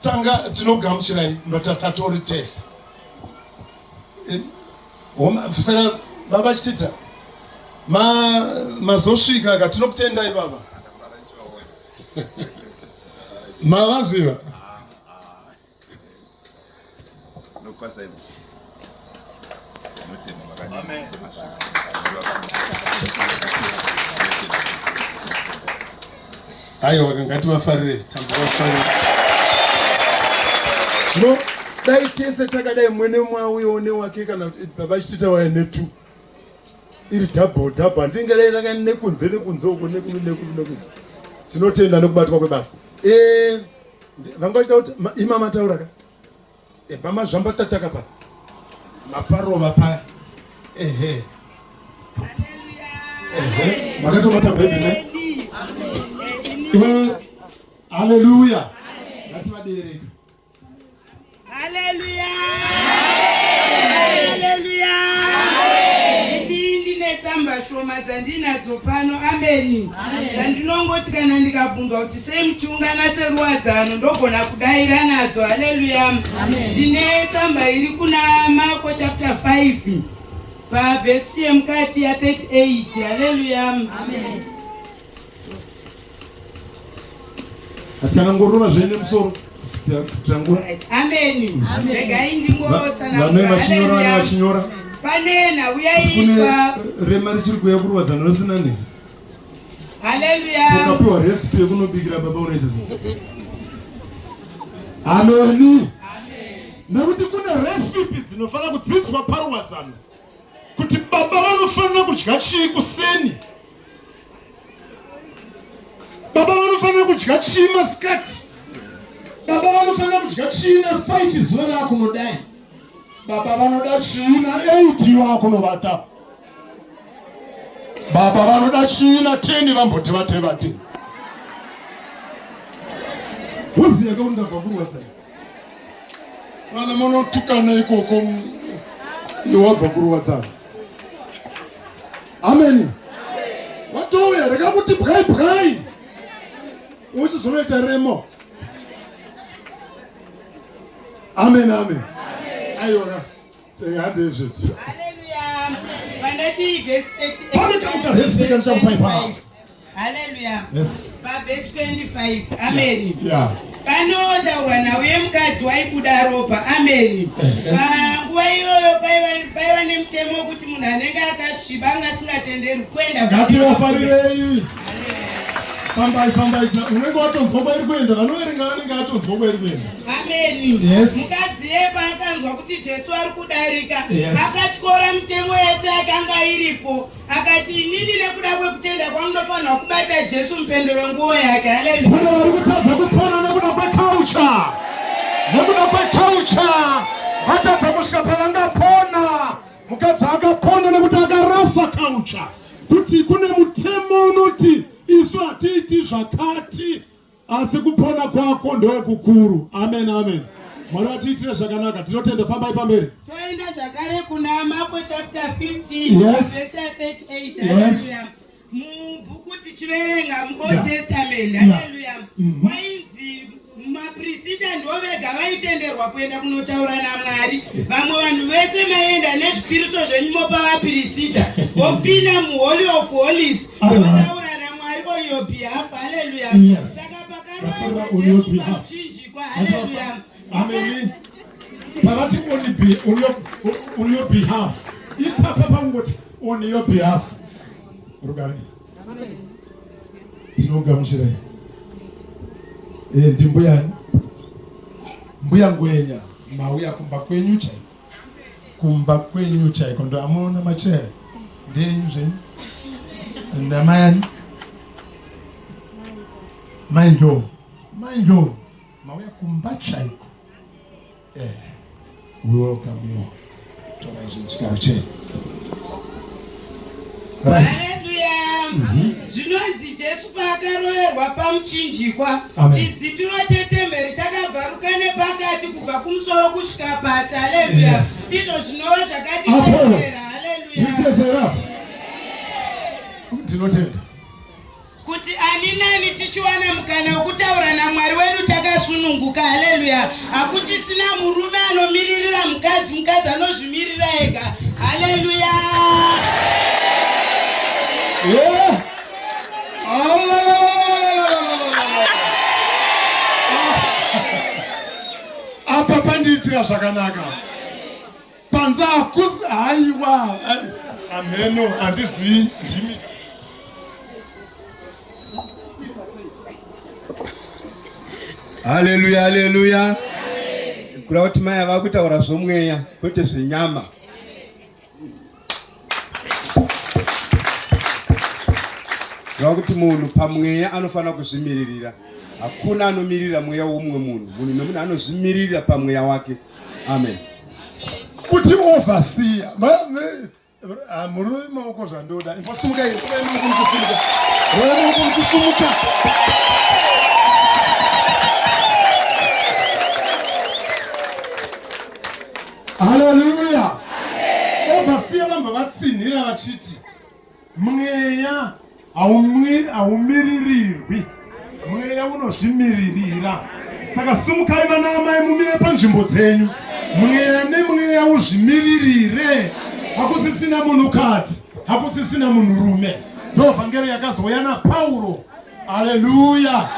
Tanga tinogamuchirai ndotatori tesa. Saka baba chitita mazosvika ka tinokutendai baba. Mavaziva. Amen. Aiwa ngativafarire, tambovafarire. Zvino dai tese takadai mwene mwauyo newake kana baba chitita waye netu. Iri double handingadai taka nekunze uko nekunze. Tinotenda nekubatwa kwebasa. Vangoita kuti ima mataura ka. Pamazvamba tataka pa. Maparova pa. Ehe. Makatobata Bible. Hallelujah. Ngativadere. Hallelujah. Hallelujah. Ndine tsamba shoma dzandinadzo pano. Amen. Dzandinongoti kana ndikabvunzwa kuti sei muchiungana seruwadzano ndogona kudaira nadzo. Hallelujah. Ndine tsamba iri kuna Marko chapter 5 pavhesi yemukati ya 38. Hallelujah. Amen. Atanangorova zvene musoro. Amen. Regai ndingotsanangura. Vamwe vachinyora. Panena uyaitwa rema richiri kuya kuruwadzano rosinani. Hallelujah. Ukapiwa recipe yekunobikira baba unoita sei? Amen. Nekuti kuna recipe dzinofanira kudzidzwa paruwadzano. Kuti baba vanofanira kudya chii kuseni. Baba vanofanira kudya chii masikati. Baba vanofanira kudya chii na 5 zuva rakunodai. Baba vanoda chii na 8 iwa kunovata. Baba vanoda chii na 10 vamboti vate. Uziya kaunda pakuruwadzana. Vana munotukana ikoko iwabva kuruwadzana. Amen. Watoya rega kuti bwai. Uchizonoita remo. Amen. Aiwa. Sengade zvetu. Hallelujah. Pandati verse 38. Hallelujah. Yes. Verse 25. Amen. Yeah. Panotaurwa nauye mukadzi waibuda ropa. Amen. Panguva iyoyo paiva nemutemo kuti munhu anenge akasviba anga asingatenderwi kuenda. Ngativafarirei. fambai unenge watonzwa kwairi kuenda vanoverenga vanenge atonzwa kwairi kuenda. Ameni. Yes. Mukadzi yeba akanzwa kuti Jesu ari kudarika. Yes. Akatyora mitengo yese yakanga iripo. Akati inini nekuda kwekutenda kwamunofanira kubata Jesu mupendero nguo yake. Haleluya. Pane vari kutadza kupona nekuda kwekaucha. Nekuda kwekaucha. Vatadza kusvika pavangapona. Mukadzi akapona nekuti akarasa kaucha. Kuti kune mutemo unoti isu hatiiti zvakati asi kupona kwako ndowekukuru. Amen, amen. Mwari vatiitire zvakanaka. Tinotenda, fambai pamberi. Toenda zvakare kuna Marko chapter 15 Yes. verse 38. Yes. Haleluya. Mubhuku tichiverenga muOld Testament. Haleluya. Kwainzi maprista ndivo vega vaitenderwa kuenda kunotaura naMwari. Vamwe vanhu vese maenda nezvipiriso zvenyu mopa vaprista. Vopinda muHoly of Holies. Votaura naMwari on your behalf. Haleluya. Saka pakaroverwa Jesu pamuchinjikwa. Haleluya. Amen. Pavati on your behalf. Ipapa pangoti on your behalf. Rugari. Tinogamuchirai. Ndimbuyani. Mbuya ngwenya. Mauya kumba kwenyu chaiko. Kumba kwenyu chaiko. Ndo amona machera. Ndenyu zvenyu. Ndamayani. Mind love. Mauya kumba chaiko. We welcome you. Haleluya. Zvinonzi Jesu paakaroverwa pamuchinjikwa, chidzitiro chetemberi chakabvaruka nepakati kubva kumusoro kusvika pasi. Haleluya. Izvo zvinova zvakatitendera. Haleluya. Tinotenda kuti ani nani tichiwana mukana wekutaura naMwari wedu takasununguka. Haleluya. Hakuchisina murume anomiririra mukadzi anozvimirira ega. Haleluya. apa pandiitira zvakanaka. Panza hakusi haiwa. Ameno, handizii ndimi. Haleluya, haleluya. Kura kuti mai ava kutaura zvomweya kwete zvenyama. Kura kuti munhu pamweya anofanira kuzvimiririra. Hakuna anomirira mweya womumwe munhu. Munhu nomunhu anozvimiririra pamweya wake. Amen. Kuti overseer. Muri maoko zvandoda. Imposimuka here. Kuva maoko muchisumuka. Kuva maoko muchisumuka. Haleluya. Overseer vamba vatsinhira vachiti mweya haumiririrwi. Mweya unozvimiririra. Saka sumukai vana vamai mumire panzvimbo dzenyu. Mweya nemweya uzvimiririre. Hakusisina munhukadzi, hakusisina munhurume. Ndo vhangeri yakazouya naPauro. Haleluya.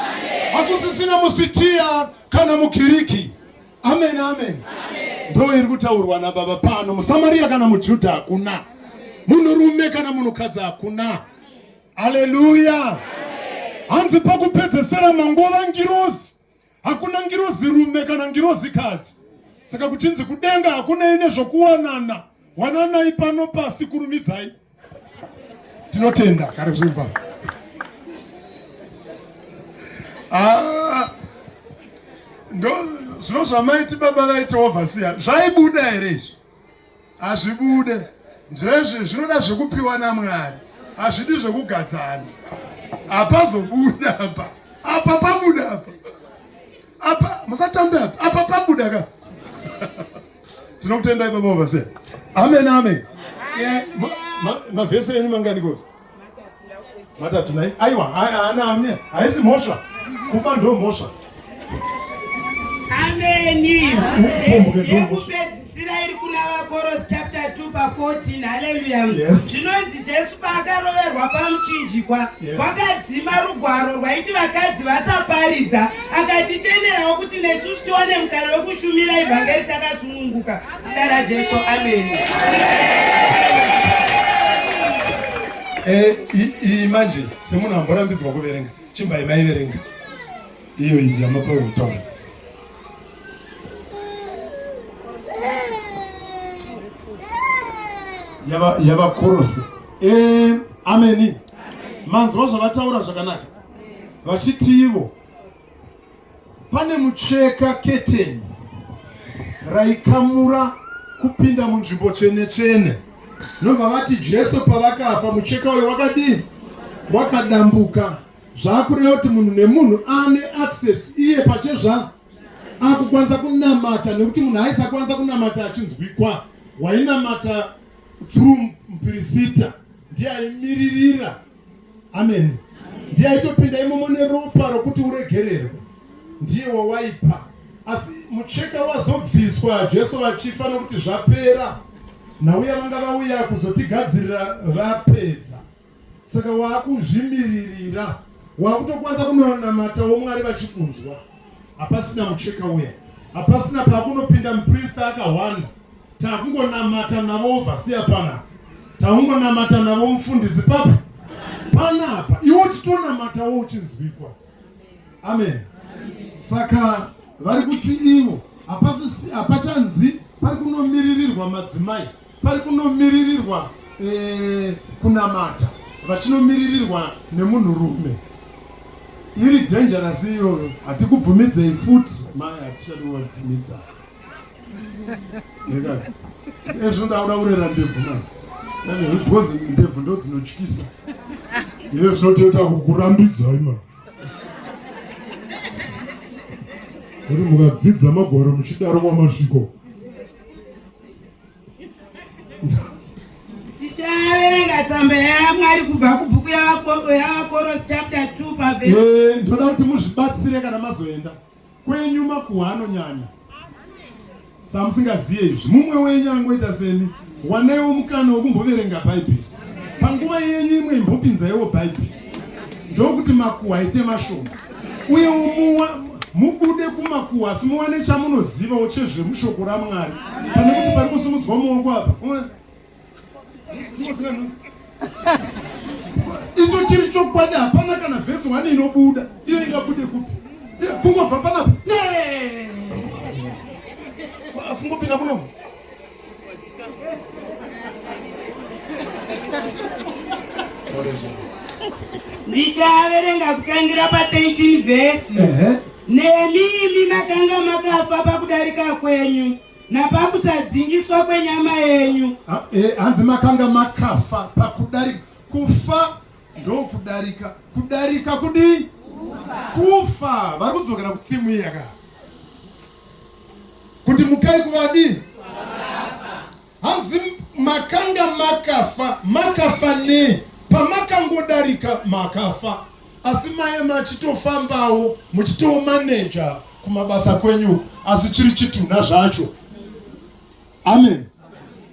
Hakusisina musitiya kana mugiriki. Amen, amen. Ndo iri kutaurwa naBaba pano. Musamariya kana muJudha hakuna. Munhurume kana munhukadzi hakuna. Haleluya. Hanzi pakupedzesera mangova ngirozi. Hakuna ngirozi rume kana ngirozi kadzi. Saka kuchinzi kudenga hakuna ine zvokuwanana. Wananai pano pasi kurumidzai. Tinotenda kare zviri pasi. Ndo zvino zvamaiti baba vaiti overseer zvaibuda here izvi? Hazvibude. Ndezve zvinoda zvekupiwa naMwari. Hazvidi zvekugadzana. Hapazobuda apa. Apa pabuda apa. Apa musatambe apa. Apa pabuda ka. Tinokutendai baba overseer. Amen, amen. Mavhese enyu mangani kuti? Matatu nai. Aiwa, ana haisi mhosva. Kuba ndo mhosva. Ameni. Yekupedzisira iri kuna vaKorosi chapter 2 pa14. Haleluya. Zvinonzi Jesu paakaroverwa pamuchinjikwa, kwakadzima rugwaro rwaiti vakadzi vasaparidza, akatitenderawo kuti nesu tione mukana wekushumira ivhangeri takasununguka. Zita raJesu. Ameni. Manje semunhu amborambidzwa kuverenga. chimbai maiverenga iyo iyi yamaprofita yava korose. Ameni. Manzwa zvavataura zvakanaka vachiti ivo pane mucheka keteni raikamura kupinda munzvimbo tsvene tsvene. Nobva vati Jesu pavakafa mucheka uyu wakadini? Wakadambuka. Zvakureva kuti munhu nemunhu ane access iye pachezva akukwanisa kunamata, nekuti munhu aisakwanisa kunamata achinzwikwa. Wainamata through mupirisita ndiye aimiririra. Amen. Ndiye aitopinda imomo neropa rokuti uregererwe, ndiye wawaipa. Asi mucheka wazobviswa Jesu vachifa nokuti zvapera, nauya vanga vauya kuzotigadzirira vapedza. Saka wakuzvimiririra, wakutokwanisa kunonamatawo Mwari vachikunzwa. Hapasina mucheka uya, hapasina pakunopinda muprista akawanda. Takungonamata navo ovhasiya panapa, takungonamata navo mufundisi papa panapa, iwo chitonamatawo uchinzwikwa. Amen. Saka vari kuti ivo hapachanzi pari kunomiririrwa madzimai, pari kunomiririrwa kunamata, vachinomiririrwa nemunhurume. Iri dangerous iyoyo, hatikubvumidzei futi. Mai hatichadi kubvumidza. Ezvo ndauda kurera ndebvu mani. Because ndebvu ndo dzinotyisa. Iyo zvinotoita kukurambidzai mani. Kuti mukadzidza magore muchidaro kwamasviko. Tichaverenga tsamba yaMwari kubva kubhuku yavaKorose chapter 2 pavhesi. Ndoda kuti muzvibatsire kana mazoenda kwenyu makuhwa anonyanya. Samusingaziye izvi. Mumwe wenyu angoita seni, wanaiwo mukana wokumboverenga Bhaibheri. Panguva yenyu imwe imbopinzaiwo Bhaibheri. Ndokuti makuhwa aite mashoma. Uye mubude kumakuhwa asi muwane chamunozivawo chezvemushoko raMwari. Pane kuti pari kusumudzwa muoko apa. Icho chiri chokwadi, hapana kana vhesi 1 inobuda. Iyo ingabude kupi? Kungobva panapa. Kungopinda munomu. Ndichaverenga kutangira pa13 vhesi. Nemi makanga makafa pakudarika kwenyu napakusadzingiswa kwenyama yenyu. Hanzi makanga makafa pakudarika. Kufa ndo kudarika. Kudarika kudini? Kufa. Vari kudzokera kuthimu iyi yaka. Kuti mukai kuvadini? Hanzi makanga makafa. Makafa ne pamakangodarika makafa. Asi maye machitofambawo muchitomaneja kumabasa kwenyu, asi chiri chituna zvacho. Amen.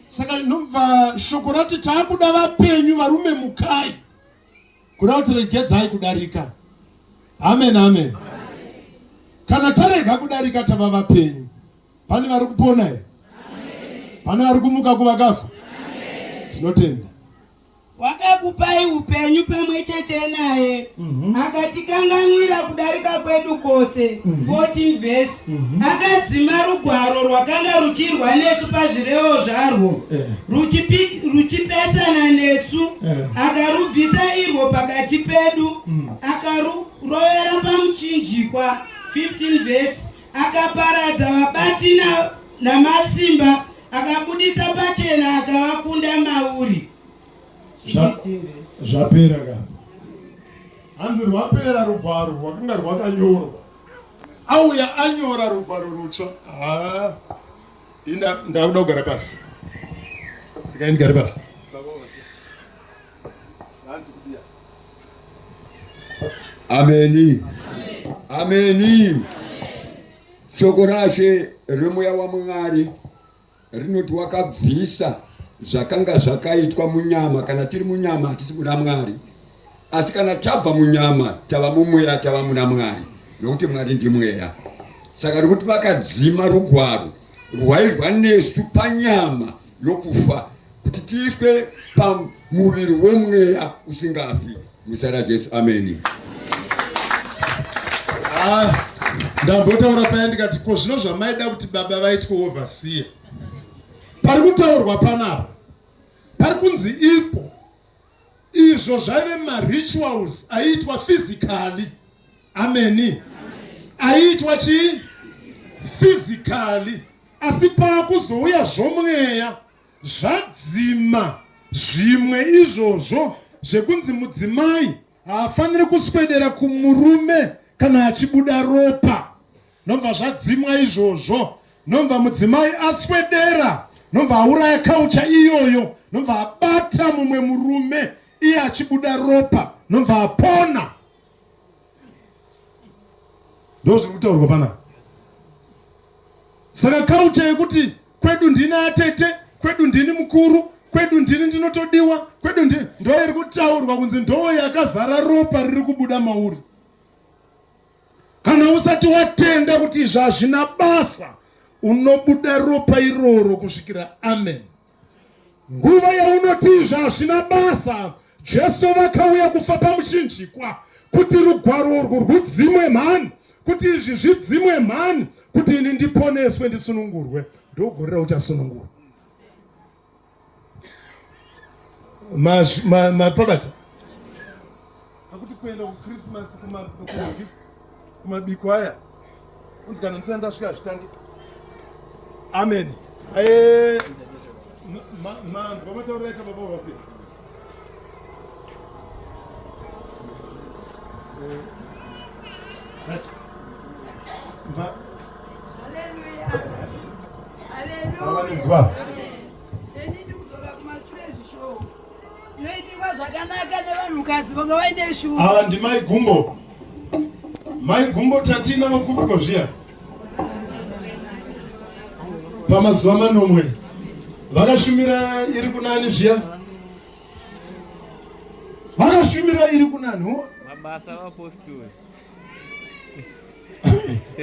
Saka nomva shoko rati taakuda vapenyu varume mukai, kuda kuti regedzai kudarika. Amen, amen. Kana tarega kudarika tava vapenyu, pane vari kupona here? Pane vari kumuka kuvakafa? Tinotenda. Wakakupai upenyu pamwe chete naye, akatikanganwira kudarika kwedu kwose. 14 vhesi. Akadzima rugwaro rwakanga ruchirwa nesu pazvirevo zvarwo, ruchipesana nesu, akarubvisa irwo pakati pedu, akarurovera pamuchinjikwa. 15 vhesi. Akaparadza vabati namasimba, akabudisa pachena, akavakunda mauri. Zvapera ka. Hanzi rwapera rugwaro rwakanga rwakanyorwa. Auya anyora rugwaro rutsva. Ndakuda kugara pasi. Ndikagara pasi. Ameni. Ameni. Shoko rashe reMweya waMwari rinoti wakabvisa zvakanga zvakaitwa munyama. Kana tiri munyama hatisi muna Mwari, asi kana tabva munyama tava mumweya, tava muna Mwari, nokuti Mwari ndimweya. Saka rikuti vakadzima rugwaro rwairwa nesu panyama yokufa, kuti tiiswe pamuviri womweya usingafi. Muzita raJesu, ameni. ndambotaura paya ndikati ko zvino zvamaida kuti baba vaitwe overseer. Pari kutaurwa panapa pari kunzi ipo izvo zvaive marituals aiitwa physically. Ameni. Aiitwa chi physically, asi pakuzouya zvomweya zvadzima zvimwe izvozvo zvekunzi mudzimai haafaniri kuswedera kumurume kana achibuda ropa. Nomva zvadzimwa izvozvo, nomva mudzimai aswedera, nomva auraya kaucha iyoyo, nomva abata mumwe murume iye achibuda ropa, nomva apona. Ndozviri kutaurwa panapa. Saka kaucha yekuti kwedu ndini atete, kwedu ndini mukuru, kwedu ndini ndinotodiwa, kwedu ndini, ndo iri kutaurwa kunzi ndo yakazara ropa riri kubuda mauri. Kana usati watenda kuti izvi hazvina basa, unobuda ropa iroro kusvikira amen. Nguva yaunoti izvi hazvina basa, Jesu vakauya kufa pamuchinjikwa kuti rugwaro urwu rwudzimwe mhani, kuti izvi zvidzimwe mhani, kuti ini ndiponeswe ndisunungurwe. Ndogorera uchasunungurwa. Mapabata akuti kuenda kuChristmas kumabiko aya unzikana ndisana ndasvika zvitangi. Amen. Vamataurira ita baba vase ndimai gumbo. Mai gumbo tatina vakupiko zviya pamazuva manomwe vakashumira iri kunani zviya, vakashumira iri kunani mabasa vapostori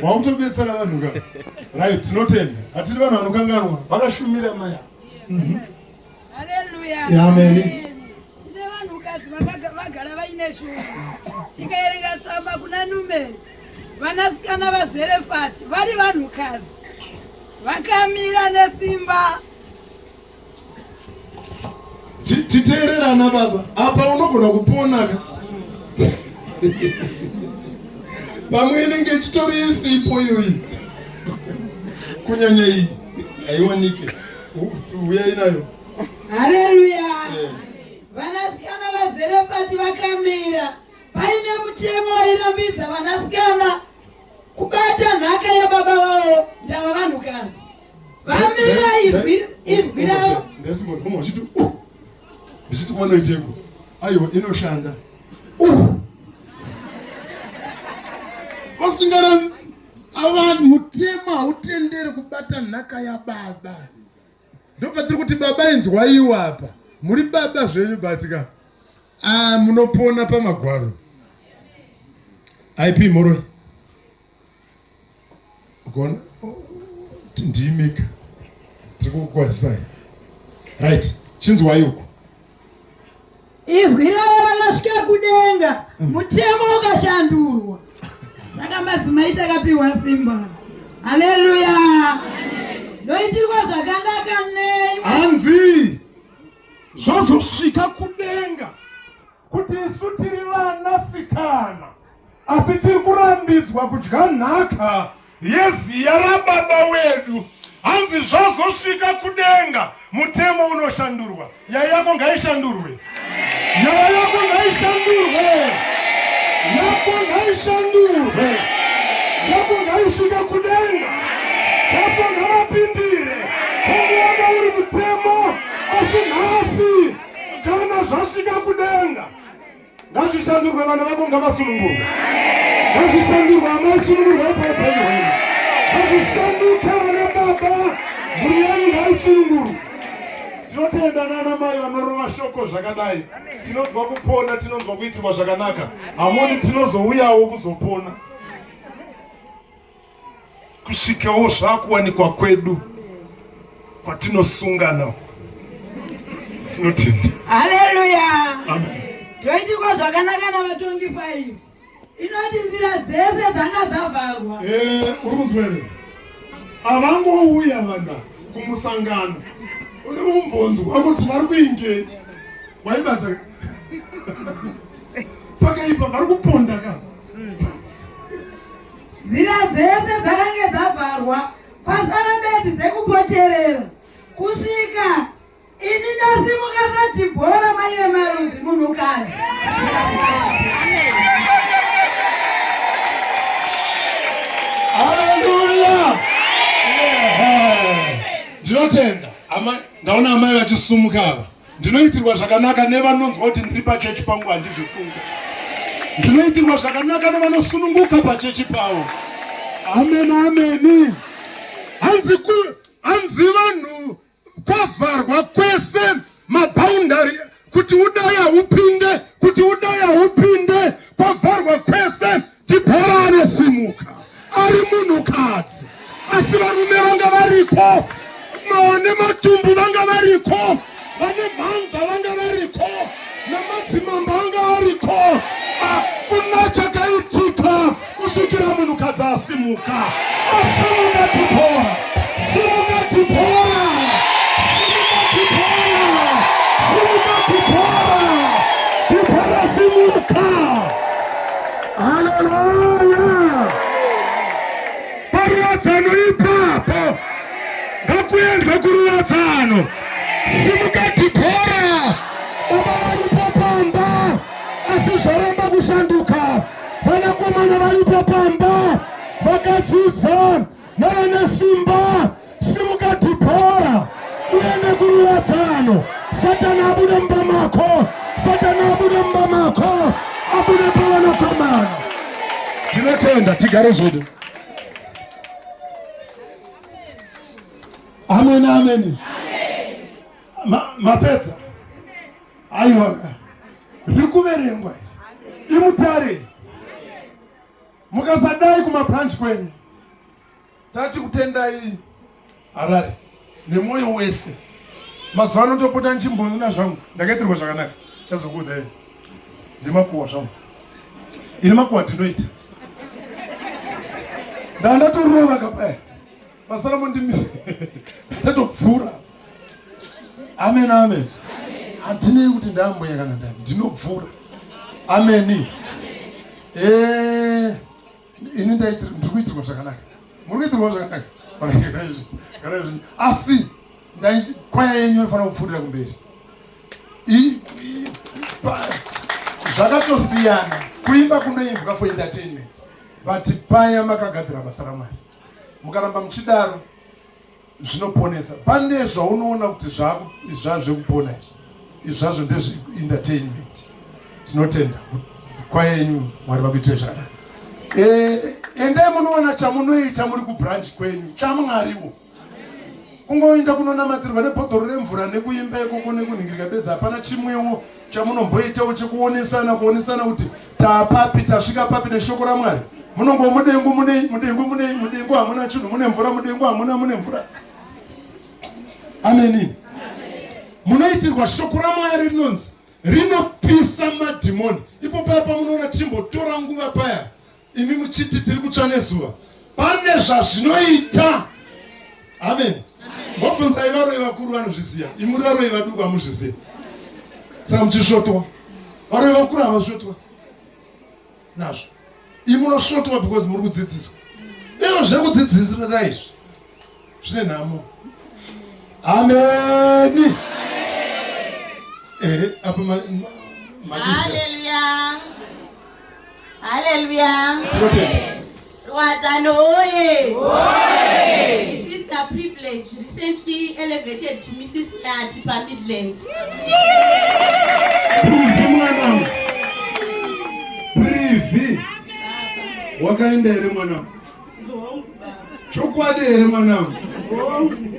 wakutobetsera vanhu ka right. Tinotenda hatiri vanhu vanokanganwa, vakashumira maya. Haleluya. Amen. Tine vanhukadzi vagara vaine shungu. Tikaerenga tsamba kuna Numeri, vanasikana vaZerefati vari vanhukadzi vakamira nesimba. Titeererana baba, apa unogona kupona ka pamwe inenge ichitori isipo iyoyi kunyanya iyi haionike. Uyai nayo. Haleluya. Vanasikana vaZerefati vakamira paine mutemo wairambidza vanasikana kubata nhaka yababa vavo ndava vanhukadzi. Vamira izwi ravo. Ndesimbozwa vachiti ndichiti kwanoiteko aiwa inoshanda. Vasingana avanhu mutemo hautendere kubata nhaka yababa. Ndopatiri kuti baba inzwaiwo apa. Muri baba zvenyu batika. Munopona pamagwaro. IP moroi. Gona ndimika. Tikukwazisai. Right. Chinzwaiwo. Izwi ravo rakasvika kudenga, mutemo ukashandurwa. Saka madzimai takapiwa simba. Haleluya. Ndoitirwa zvakanaka nei. Hanzi zvazosvika kudenga kuti isu tiri vanasikana asi tiri kurambidzwa kudya nhaka yeziya rababa wedu. Hanzi zvazosvika kudenga, mutemo unoshandurwa. Nyaya yako ngaishandurwe. Nyaya yako ngaishandurwe. Yako ngaishandurwe. Yako ngaisvika kudenga. Jesu ngavapindire. Kunguona uri mutemo asi nhasi kana zvasvika kudenga ngazvishandurwe. Vana vako ngavasunungurwe. Ngazvishandurwe amaisunungurwe ipoipenyu hwenyu. Ngazvishanduke vana baba, mhuri yenyu ngaisunungurwe. Tinotenda nana mai vanorova shoko zvakadai. Tinonzwa kupona, tinonzwa kuitirwa zvakanaka. Hamoni tinozouyawo kuzopona. Kusvikawo zvakuwanikwa kwedu kwatinosungana. Tinotenda. Haleluya. Amen. Ndoitirwa zvakanaka nava 25. inoti nzira dzese dzanga zavharwa. Uri kunzwa here? Avangouya vanhu kumusangano. Uri kumbonzwa kuti vari kuingei. Waibata pakaipa vari kuponda ka. Nzira dzese dzakanga dzavharwa kwasara bedzi dzekupoterera kusvika ini ndasimuka saDhibhora mai vemarudzi munhukadzi. Haleluya! Ndinotenda ndaona amai vachisumuka. Ndinoitirwa zvakanaka nevanonzwa kuti ndiri pachechi pangu handizvifunga. Ndinoitirwa zvakanaka nevanosununguka pachechi pavo. Amen, amen. Hanzi vanhu kwavharwa kwese maboundary kuti udaya upinde, kuti udaya upinde, kwavharwa kwese. Dhibhora anosimuka ari munhukadzi, asi varume vanga variko, nematumbu vanga variko, vane mhanza vanga variko, namadzimamba anga ariko. Hakuna chakaitika kusvikira munhukadzi asimuka. Asimuka Dhibhora, simuka Dhibhora, simuka Dhibhora, Dhibhora simuka. Haleluya! Paruwadzano ipapo, ngakuendwe kuruwadzano. Simuka Dhibhora, baba varipo pamba, asi zvaramba kushanduka. Vanakomana varipo pamba, vakadzidza navane simba. Simuka Dhibhora, uende kuruwadzano. Satani abude mumba mako, Satani abude mumba mako, abude pavanakomana. Tinotenda tigare zvodo. Amen, amen. Mapedza. Aiwa. Rikuverengwa. Imutare. Mukasadai kumabranch kwenyu. Tati kutendai Harare nemoyo wese. Mazuva anotopota nchimbonuna zvangu. Ndakaitirwa zvakanaka. Chazokuudzai. Ndimakuwa zvangu. Ini makuwa ndinoita. Ndandatorova kapaya. Masaramo ndimi. Ndatopfura. Amen, amen. Handinei kuti ndamboya kana ndani. Ndinopfura. Amen. Ini ndikuitirwa zvakanaka. Muri kuitirwa zvakanaka. Asi kwaya yenyu inofanira kupfuurira kumberi. Zvakatosiyana kuimba kunoimbwa for entertainment, but paya makagadzira basa raMwari. Mukaramba muchidaro zvinoponesa. Pane zvaunoona kuti zvazvekupona izvi, izvazvo ndezve entertainment. Tinotenda kwaya yenyu Mwari vakuitire zvakanaka. Endai munoona chamunoita muri kubranch kwenyu chaMwariwo. Kungoenda kunonamatirwa nebhodhoro remvura nekuimba ikoko nekunhingirika beza. Hapana chimwewo chamunomboitawo chekuonesana kuti tapapi tasvika papi neshoko raMwari. Munongo mudengu hamuna chinhu, mune mvura mudengu hamuna, mune mvura. Amen. Munoitirwa shoko raMwari rinonzi rinopisa madhimoni. Ipo paya pamunoona tichimbotora nguva paya imi muchiti tiri kutsva nezuva, pane zvazvinoita. Amen. Mbobvunzai varoi vakuru vanozviziva, imi varoi vaduku hamuzvizivi. Saka muchisvotwa. Varoi vakuru havasvotwa nazvo. Imi munosvotwa because muri kudzidziswa. Ivo zvekudzidzisira izvi zvine nhamo. Amen. Apa Hallelujah. Hallelujah. Tinotenda. Ruwadzano oye. Sister Privilege recently elevated to Mrs. Atipa Midlands. Privi. Wakaenda here mwanangu? Chokwadi here mwanangu?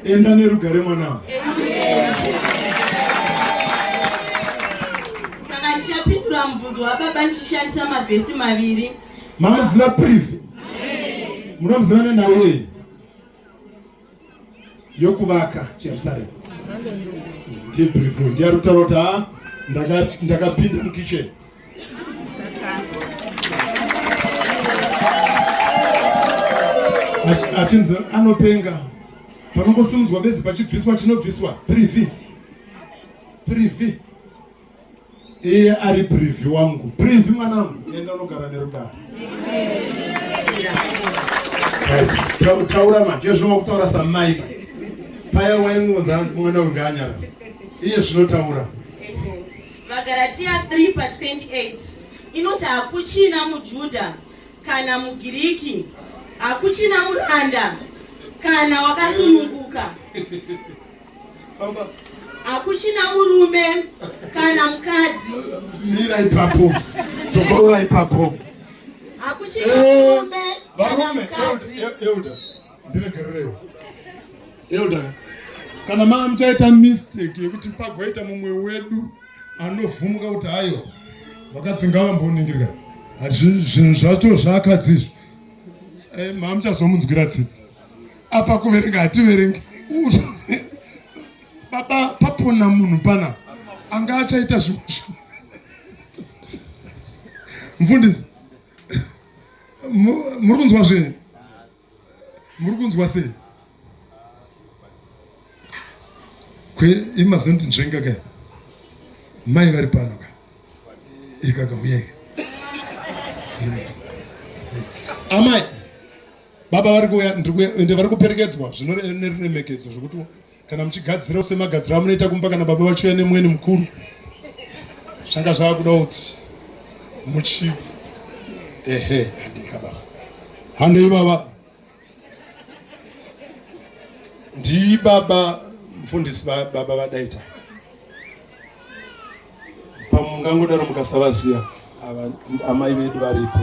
Enda nerugare mwanangu. Saka ndichapindura mubvunzo wababa ndichishandisa mavhesi maviri. Mamaziva Privi? Munomuziva nenhau yenyu yokuvaka Jerusalem. Ndiye Privi. Ndiyarutaura kuti ndakapinda mukicheni. achinzi anopenga panongosimudzwa bedzi pachibviswa chinobviswa privi iye ari privi wangu. Privi mwanangu, enda unogara nerugare. Taura manje zvino kutaura samai paya waingonza hanzi mwana wangu anyara iye zvinotaura. Vagalatia 3:28 inoti hakuchina muJudha kana muGiriki, hakuchina muranda kana wakasununguka, hakuchina murume kana mukadzi. Mira ipapo, sokorora ipapo. Hakuchina murume kana mukadzi. Euda, kana muchaita mistake yekuti pagoita mumwe wedu anovhumuka kuti hayo vakadzinga vamboningirika zvinhu zvacho zvakadzizvo muchazomunzwira tsitsi apa kuverenga hativerengi. Baba papona munhu pana anga achaita zvimwe mufundisi muri kunzwa zve muri kunzwa sei imazonti nzvenga kai mai vari pano ka ikaka uyai amai baba vari kuuya ende vari kuperekedzwa zvino neremekedzo zvokuti kana muchigadzira semagadzira munoita kumba kana baba vachiuya nemweni mukuru zvanga zvava kuda kuti muchi handika baba handei baba ndii baba mufundisi baba vadaita pamungangodaro mukasavaziya amai vedu varipo.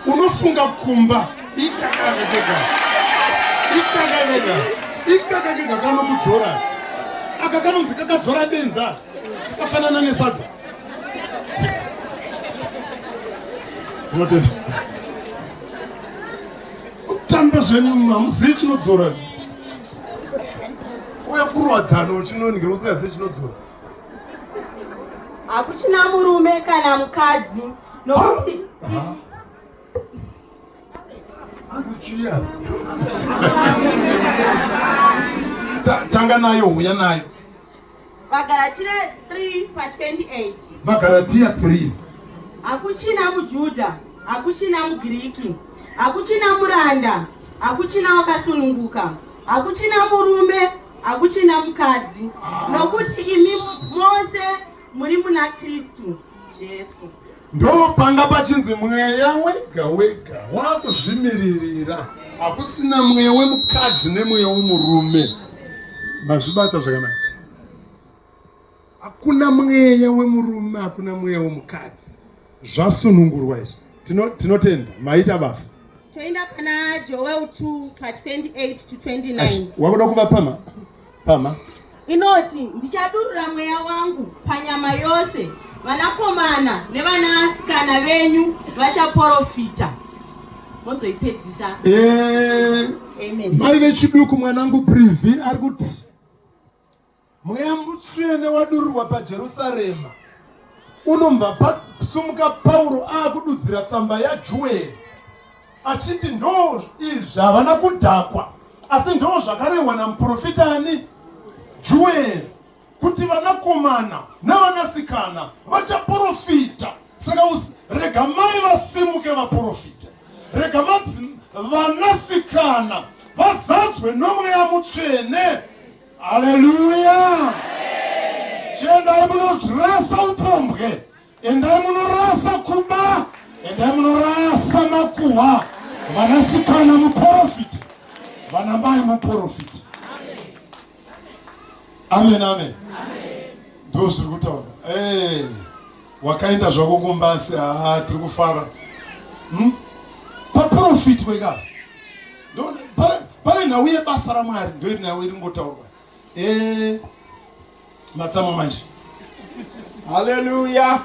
Unofunga kumba ikakakega kanokudzora aka kanonzi kakadzora benza kakafanana nesadza. Tinotenda kutamba zvenyu hamuzivi chinodzora uye kurwadzano chinoningirwa usingazivi chinodzora. Hakuchina murume kana mukadzi nokuti tanga nayo uya nayo. Vagalatia 3:28 Vagalatia 3 hakuchina muJudha, hakuchina muGiriki, hakuchina muranda, hakuchina wakasununguka, hakuchina murume, hakuchina mukadzi, nokuti imi mose muri muna Kristu Jesu. Ndo panga pachinzi mweya wega wega wakuzvimiririra, hakusina mweya wemukadzi nemweya wemurume. Mazvibata zvakanaka. Hakuna mweya wemurume, hakuna mweya wemukadzi. Zvasunungurwa izvi. Tinotenda maita basi. Toenda pana Joel 2:28-29. Wakuda kuva pama? Inoti ndichadurura mweya wangu panyama yose, vanakomana nevanasikana venyu vachaprofita. Mozoipedzisa. Amen. Mai vechiduku mwanangu Privi ari kuti mweya mutsvene wadururwa paJerusarema unomva pasumuka Pauro akududzira tsamba yaJoeli achiti ndo izvi havana kudhakwa asi ndo zvakarehwa namuprofitani Joeli kuti vanakomana nevanasikana vachaprofita. Saka rega mai vasimuke vaprofite, rega vanasikana vazadzwe nomweya mutsvene. Haleluya! Chiendai munozvirasa upombwe, endai munorasa kuba, endai munorasa makuhwa. Vanasikana muprofite, vanamai muprofite. Amen, amen. Ndo zviri kutaura. Wakaenda zvako kumbasi, tiri kufara. Paprofiti wega. Pane nhau yebasa raMwari ndo iri nhau iri ngotaurwa. Matsamo manje. Haleluya.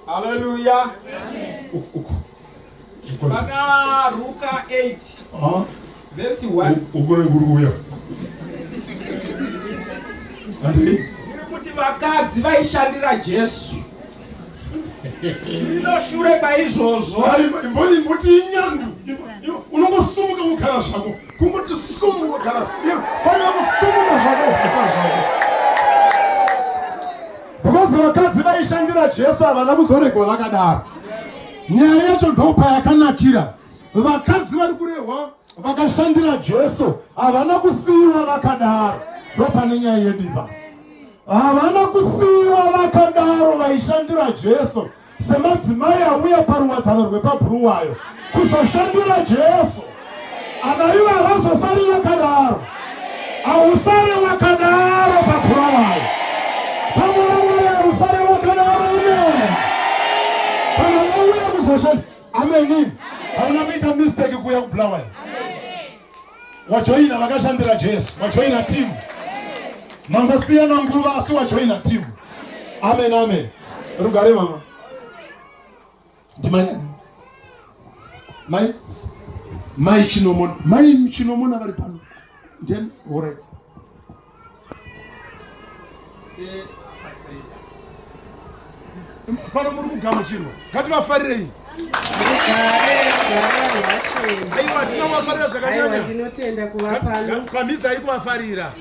Haleluya. Baka Luka 8. Verse 1. Ugone guruya. Andi. Kuti vakadzi vaishandira Jesu. Zvino shure kwaizvozvo imboti inyandu unongosumuka kugara zvako kungoti sumuka kugara fanira kusumuka zvako because vakadzi vaishandira Jesu havana kuzoregwa vakadaro. Nyaya yacho ndopa yakanakira. Vakadzi vari kurehwa vakashandira Jesu havana kusiyiwa vakadaro. Ndopane nyaya yedu ipapo. Havana kusiyiwa vakadaro vaishandira Jesu semadzimai auya paruwadzano rwepabhuruwayo kuzoshandira Jesu. Anaiva havazosari vakadaro. Hausari vakadaro pabhuruwayo. Pamwe hausari vakadaro. Amen. Pamwe auya kuzoshanda. Amen. Hauna kuita mistake kuya kubulawayo. Wajoina vakashandira Jesu. Wajoina timu. Mangosiyana nguva asi wajoina timu. Amen, amen. Rugare mama. Ndimai. Mai chinomona. Mai chinomona vari pano. Then all right. Pano muri kugamuchirwa. Ngativafarirei. Aiwa tinovafarira zvakanyanya. Ndinotenda kuva pano. Pamidza ikuvafarira.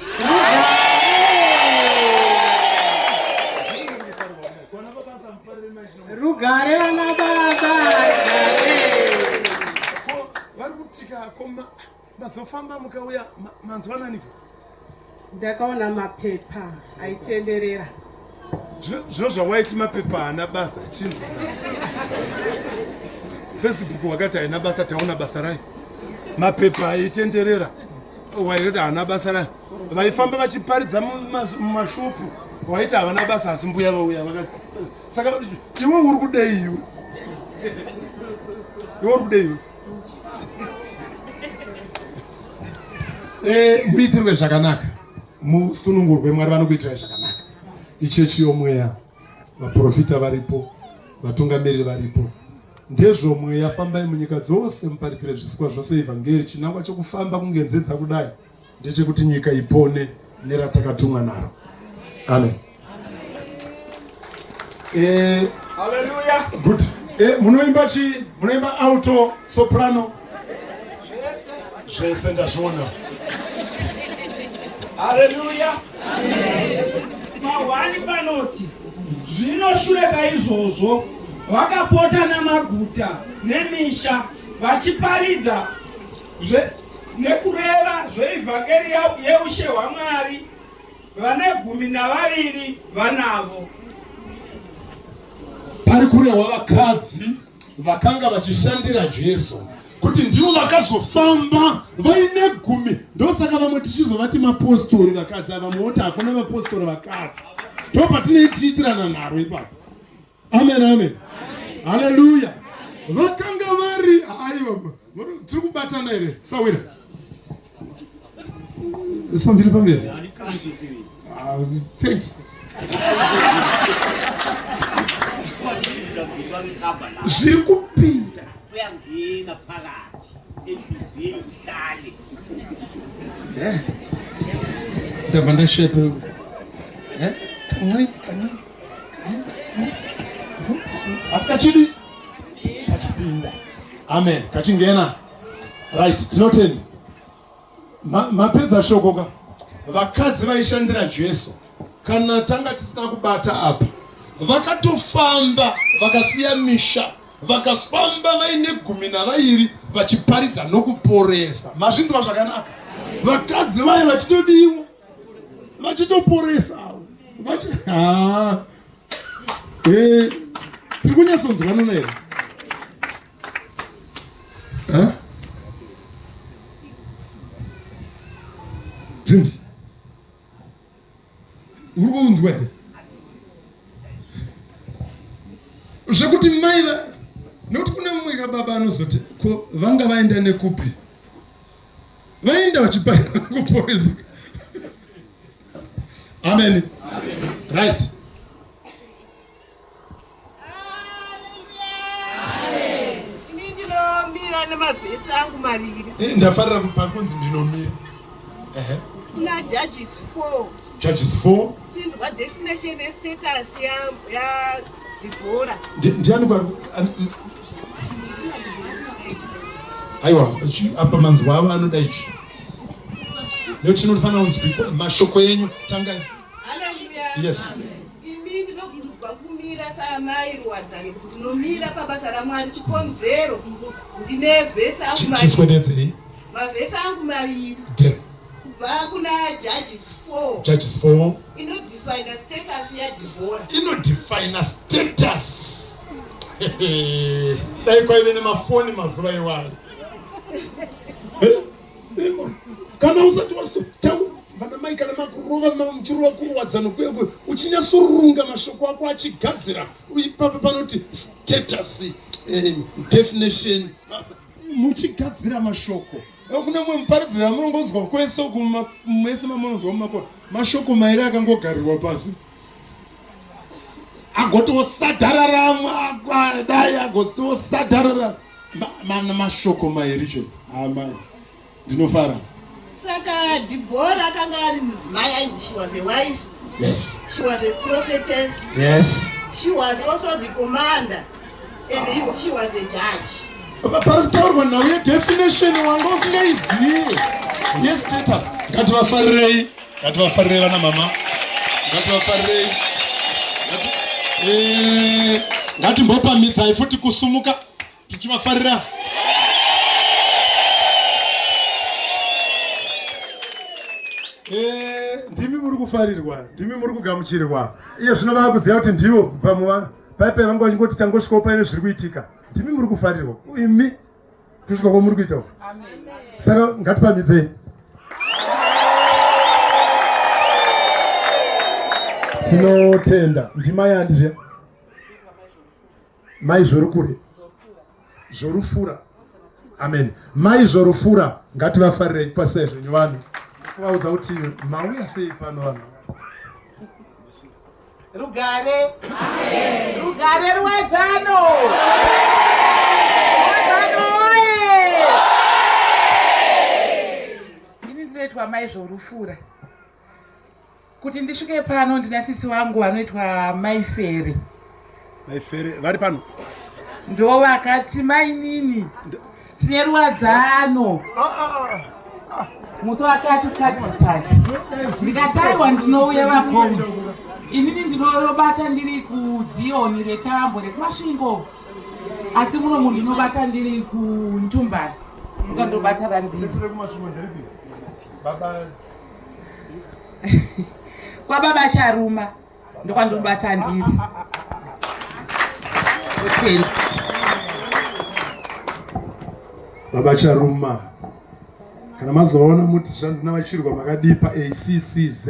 Rugare vana baba. Vari kutika koma mazofamba mukauya manzwananiko. Ndakaona mapepa aitenderera. Zvino zvawaiti mapepa haana basa chinhu. Facebook wakati haina basa taona basa rayo. Mapepa aitenderera waiti haana basa rayo. Vaifamba vachiparidza mumashopu waiti havana basa asi mbuya vauya vakati. Saka iwe uri kudei iwe. Iwe uri kudei iwe. Muitirwe zvakanaka. Musunungurwe Mwari vanokuitirai zvakanaka. Ichechi yomweya. Vaprofita varipo. Vatungamiriri varipo. Ndezvo mweya fambai munyika dzose muparidzire zvisikwa zvose evhangeri. Chinangwa chokufamba kungenzedza kudai ndechekuti nyika ipone neratakatumwa naro. Amen. Hallelujah. Good. Munoimba chi? Munoimba alto, soprano? Zvese ndazviona. Hallelujah. Mawani panoti zvino shure kwaizvozvo vakapota namaguta nemisha vachiparidza nekureva zveivhangeri yeushe hwaMwari. Vane 12 vanavo. Pari kurehwa vakadzi vakanga vachishandira Jesu kuti ndivo vakazofamba vaine 10. Ndosaka vamwe tichizovati mapostori vakadzi ava muoti hakuna mapostori vakadzi. Ndo patinoitiitirana naro ipapo. Amen, amen. Haleluya. Vakanga vari aiwa tiri kubatana here sawira. Sambiri pamberi. Thanks. Zviri kupinda uyangena phakathi enhliziyweni kale. Ndaba ndashepe. Kancane. Asikachidi. Kachipinda. Amen. Kachingena. Right, tinotenda. Mapedza shoko ka. Vakadzi vaishandira Jesu. Kana tanga tisina kubata apa. Vakatofamba, vakasiya misha, vakafamba vaine 12 vachiparidza nokuporesa. Mazvinzwa zvakanaka. Vakadzi vaya vachitodiwa, vachitoporesa. Tiri kunyatsonzwanana here? Dzimsi. Uri kuunzwa here? Zvekuti mai nokuti kune mumwe kababa anozoti vanga vaenda nekupi? Vaenda vachiparidza kuporesa. Amen. Right. Ini ndinomira nemavhesi angu maviri. Ndafarira pakunzi ndinomira. kuna judges 4. Judges 4. Sinzwa definition status ya Dibora. Ndiani kwa aiwa apa manzi wavo anoda ichi ndochinofanira kunzwi mashoko enyu tangai. Yes. Imi ndinogumba kumira samai Rwadzani kuti nomira pabasa raMwari chikonzero ndine vhesi angu chiswededzei mavhesi angu maviri kubva kuna Judges 4. Judges 4 inodefine status yaDibora. Inodefine status. Dai kwaive nemafoni mazuva iwayo. Kana usati wasotau vana mai kana makurova muchirova kurwadzano kwekwe uchinyasurunga mashoko ako achigadzira ipapa panoti status definition muchigadzira mashoko kuna mwe muparidzira munongonzwa kwese mese mamunonzwa mumakona mashoko mairi akangogarirwa pasi agotosadharara dai agotosadharara mashoko mairi chete amai ndinofara. Saka Dibora akanga ari mudzimai and she was a wife. Yes. She was a prophetess. Yes. She was also the commander and she was a judge. Paritaurwa nawo ye definition wanga usingaizivi ye status. Ngativafarirei vana mama, ngativafarirei ngatimbopamidzai futi kusumuka tichivafarira. Ndimi muri kufarirwa, ndimi muri kugamuchirwa. Iye zvino vakuziva kuti ndivo pamuva paipe vangu vachingoti tangosvikawo paine zviri kuitika. Ndimi muri kufarirwa. Imi kusvika kwamuri kuitawo. Saka ngatipamidzei. Tinotenda ndima yandizve mai zvorukure zvorufura. Amen. Mai zvorufura ngativafarirei pasei zvenyu vanhu. Kuvaudza kuti mauya sei pano vanhu. Rugare. Amen. Rugare Rwadzano. Ini ndinoitwa mai zvorufura. Kuti ndisvike pano ndina sisi wangu vanoitwa Mai Fere. Mai Fere vari pano? Ndo vakati mai nini tine Rwadzano. Musi wakati kati ndikataiwa ndinouya vakombe. Inini ndinobata ndiri kuZioni retambo rekumasvingo. Asi muno munhu ndinobata ndiri kuNtumbani. Ndikandobata randiri. Kwababa Charuma ndokwandobata ndiri. Baba Charuma. Kana mazoona muti zvanzi navachirwa makadipa ACCZ.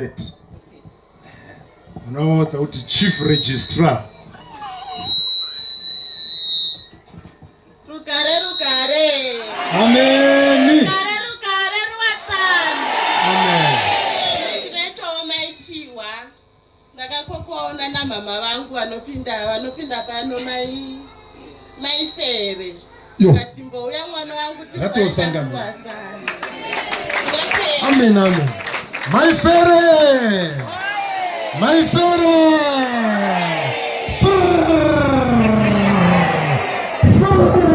Munoodza kuti Chief Registrar. Rugare rugare. Amen. Rugare Rwadzano. Amen. Ndinoitawo maitiwa. Ndakakokoona namama vangu vanopinda pano Mai Fere. Ngati mbouya mwana wangu tikatosangana. Amen, amen. Mai Fere! Mai Fere!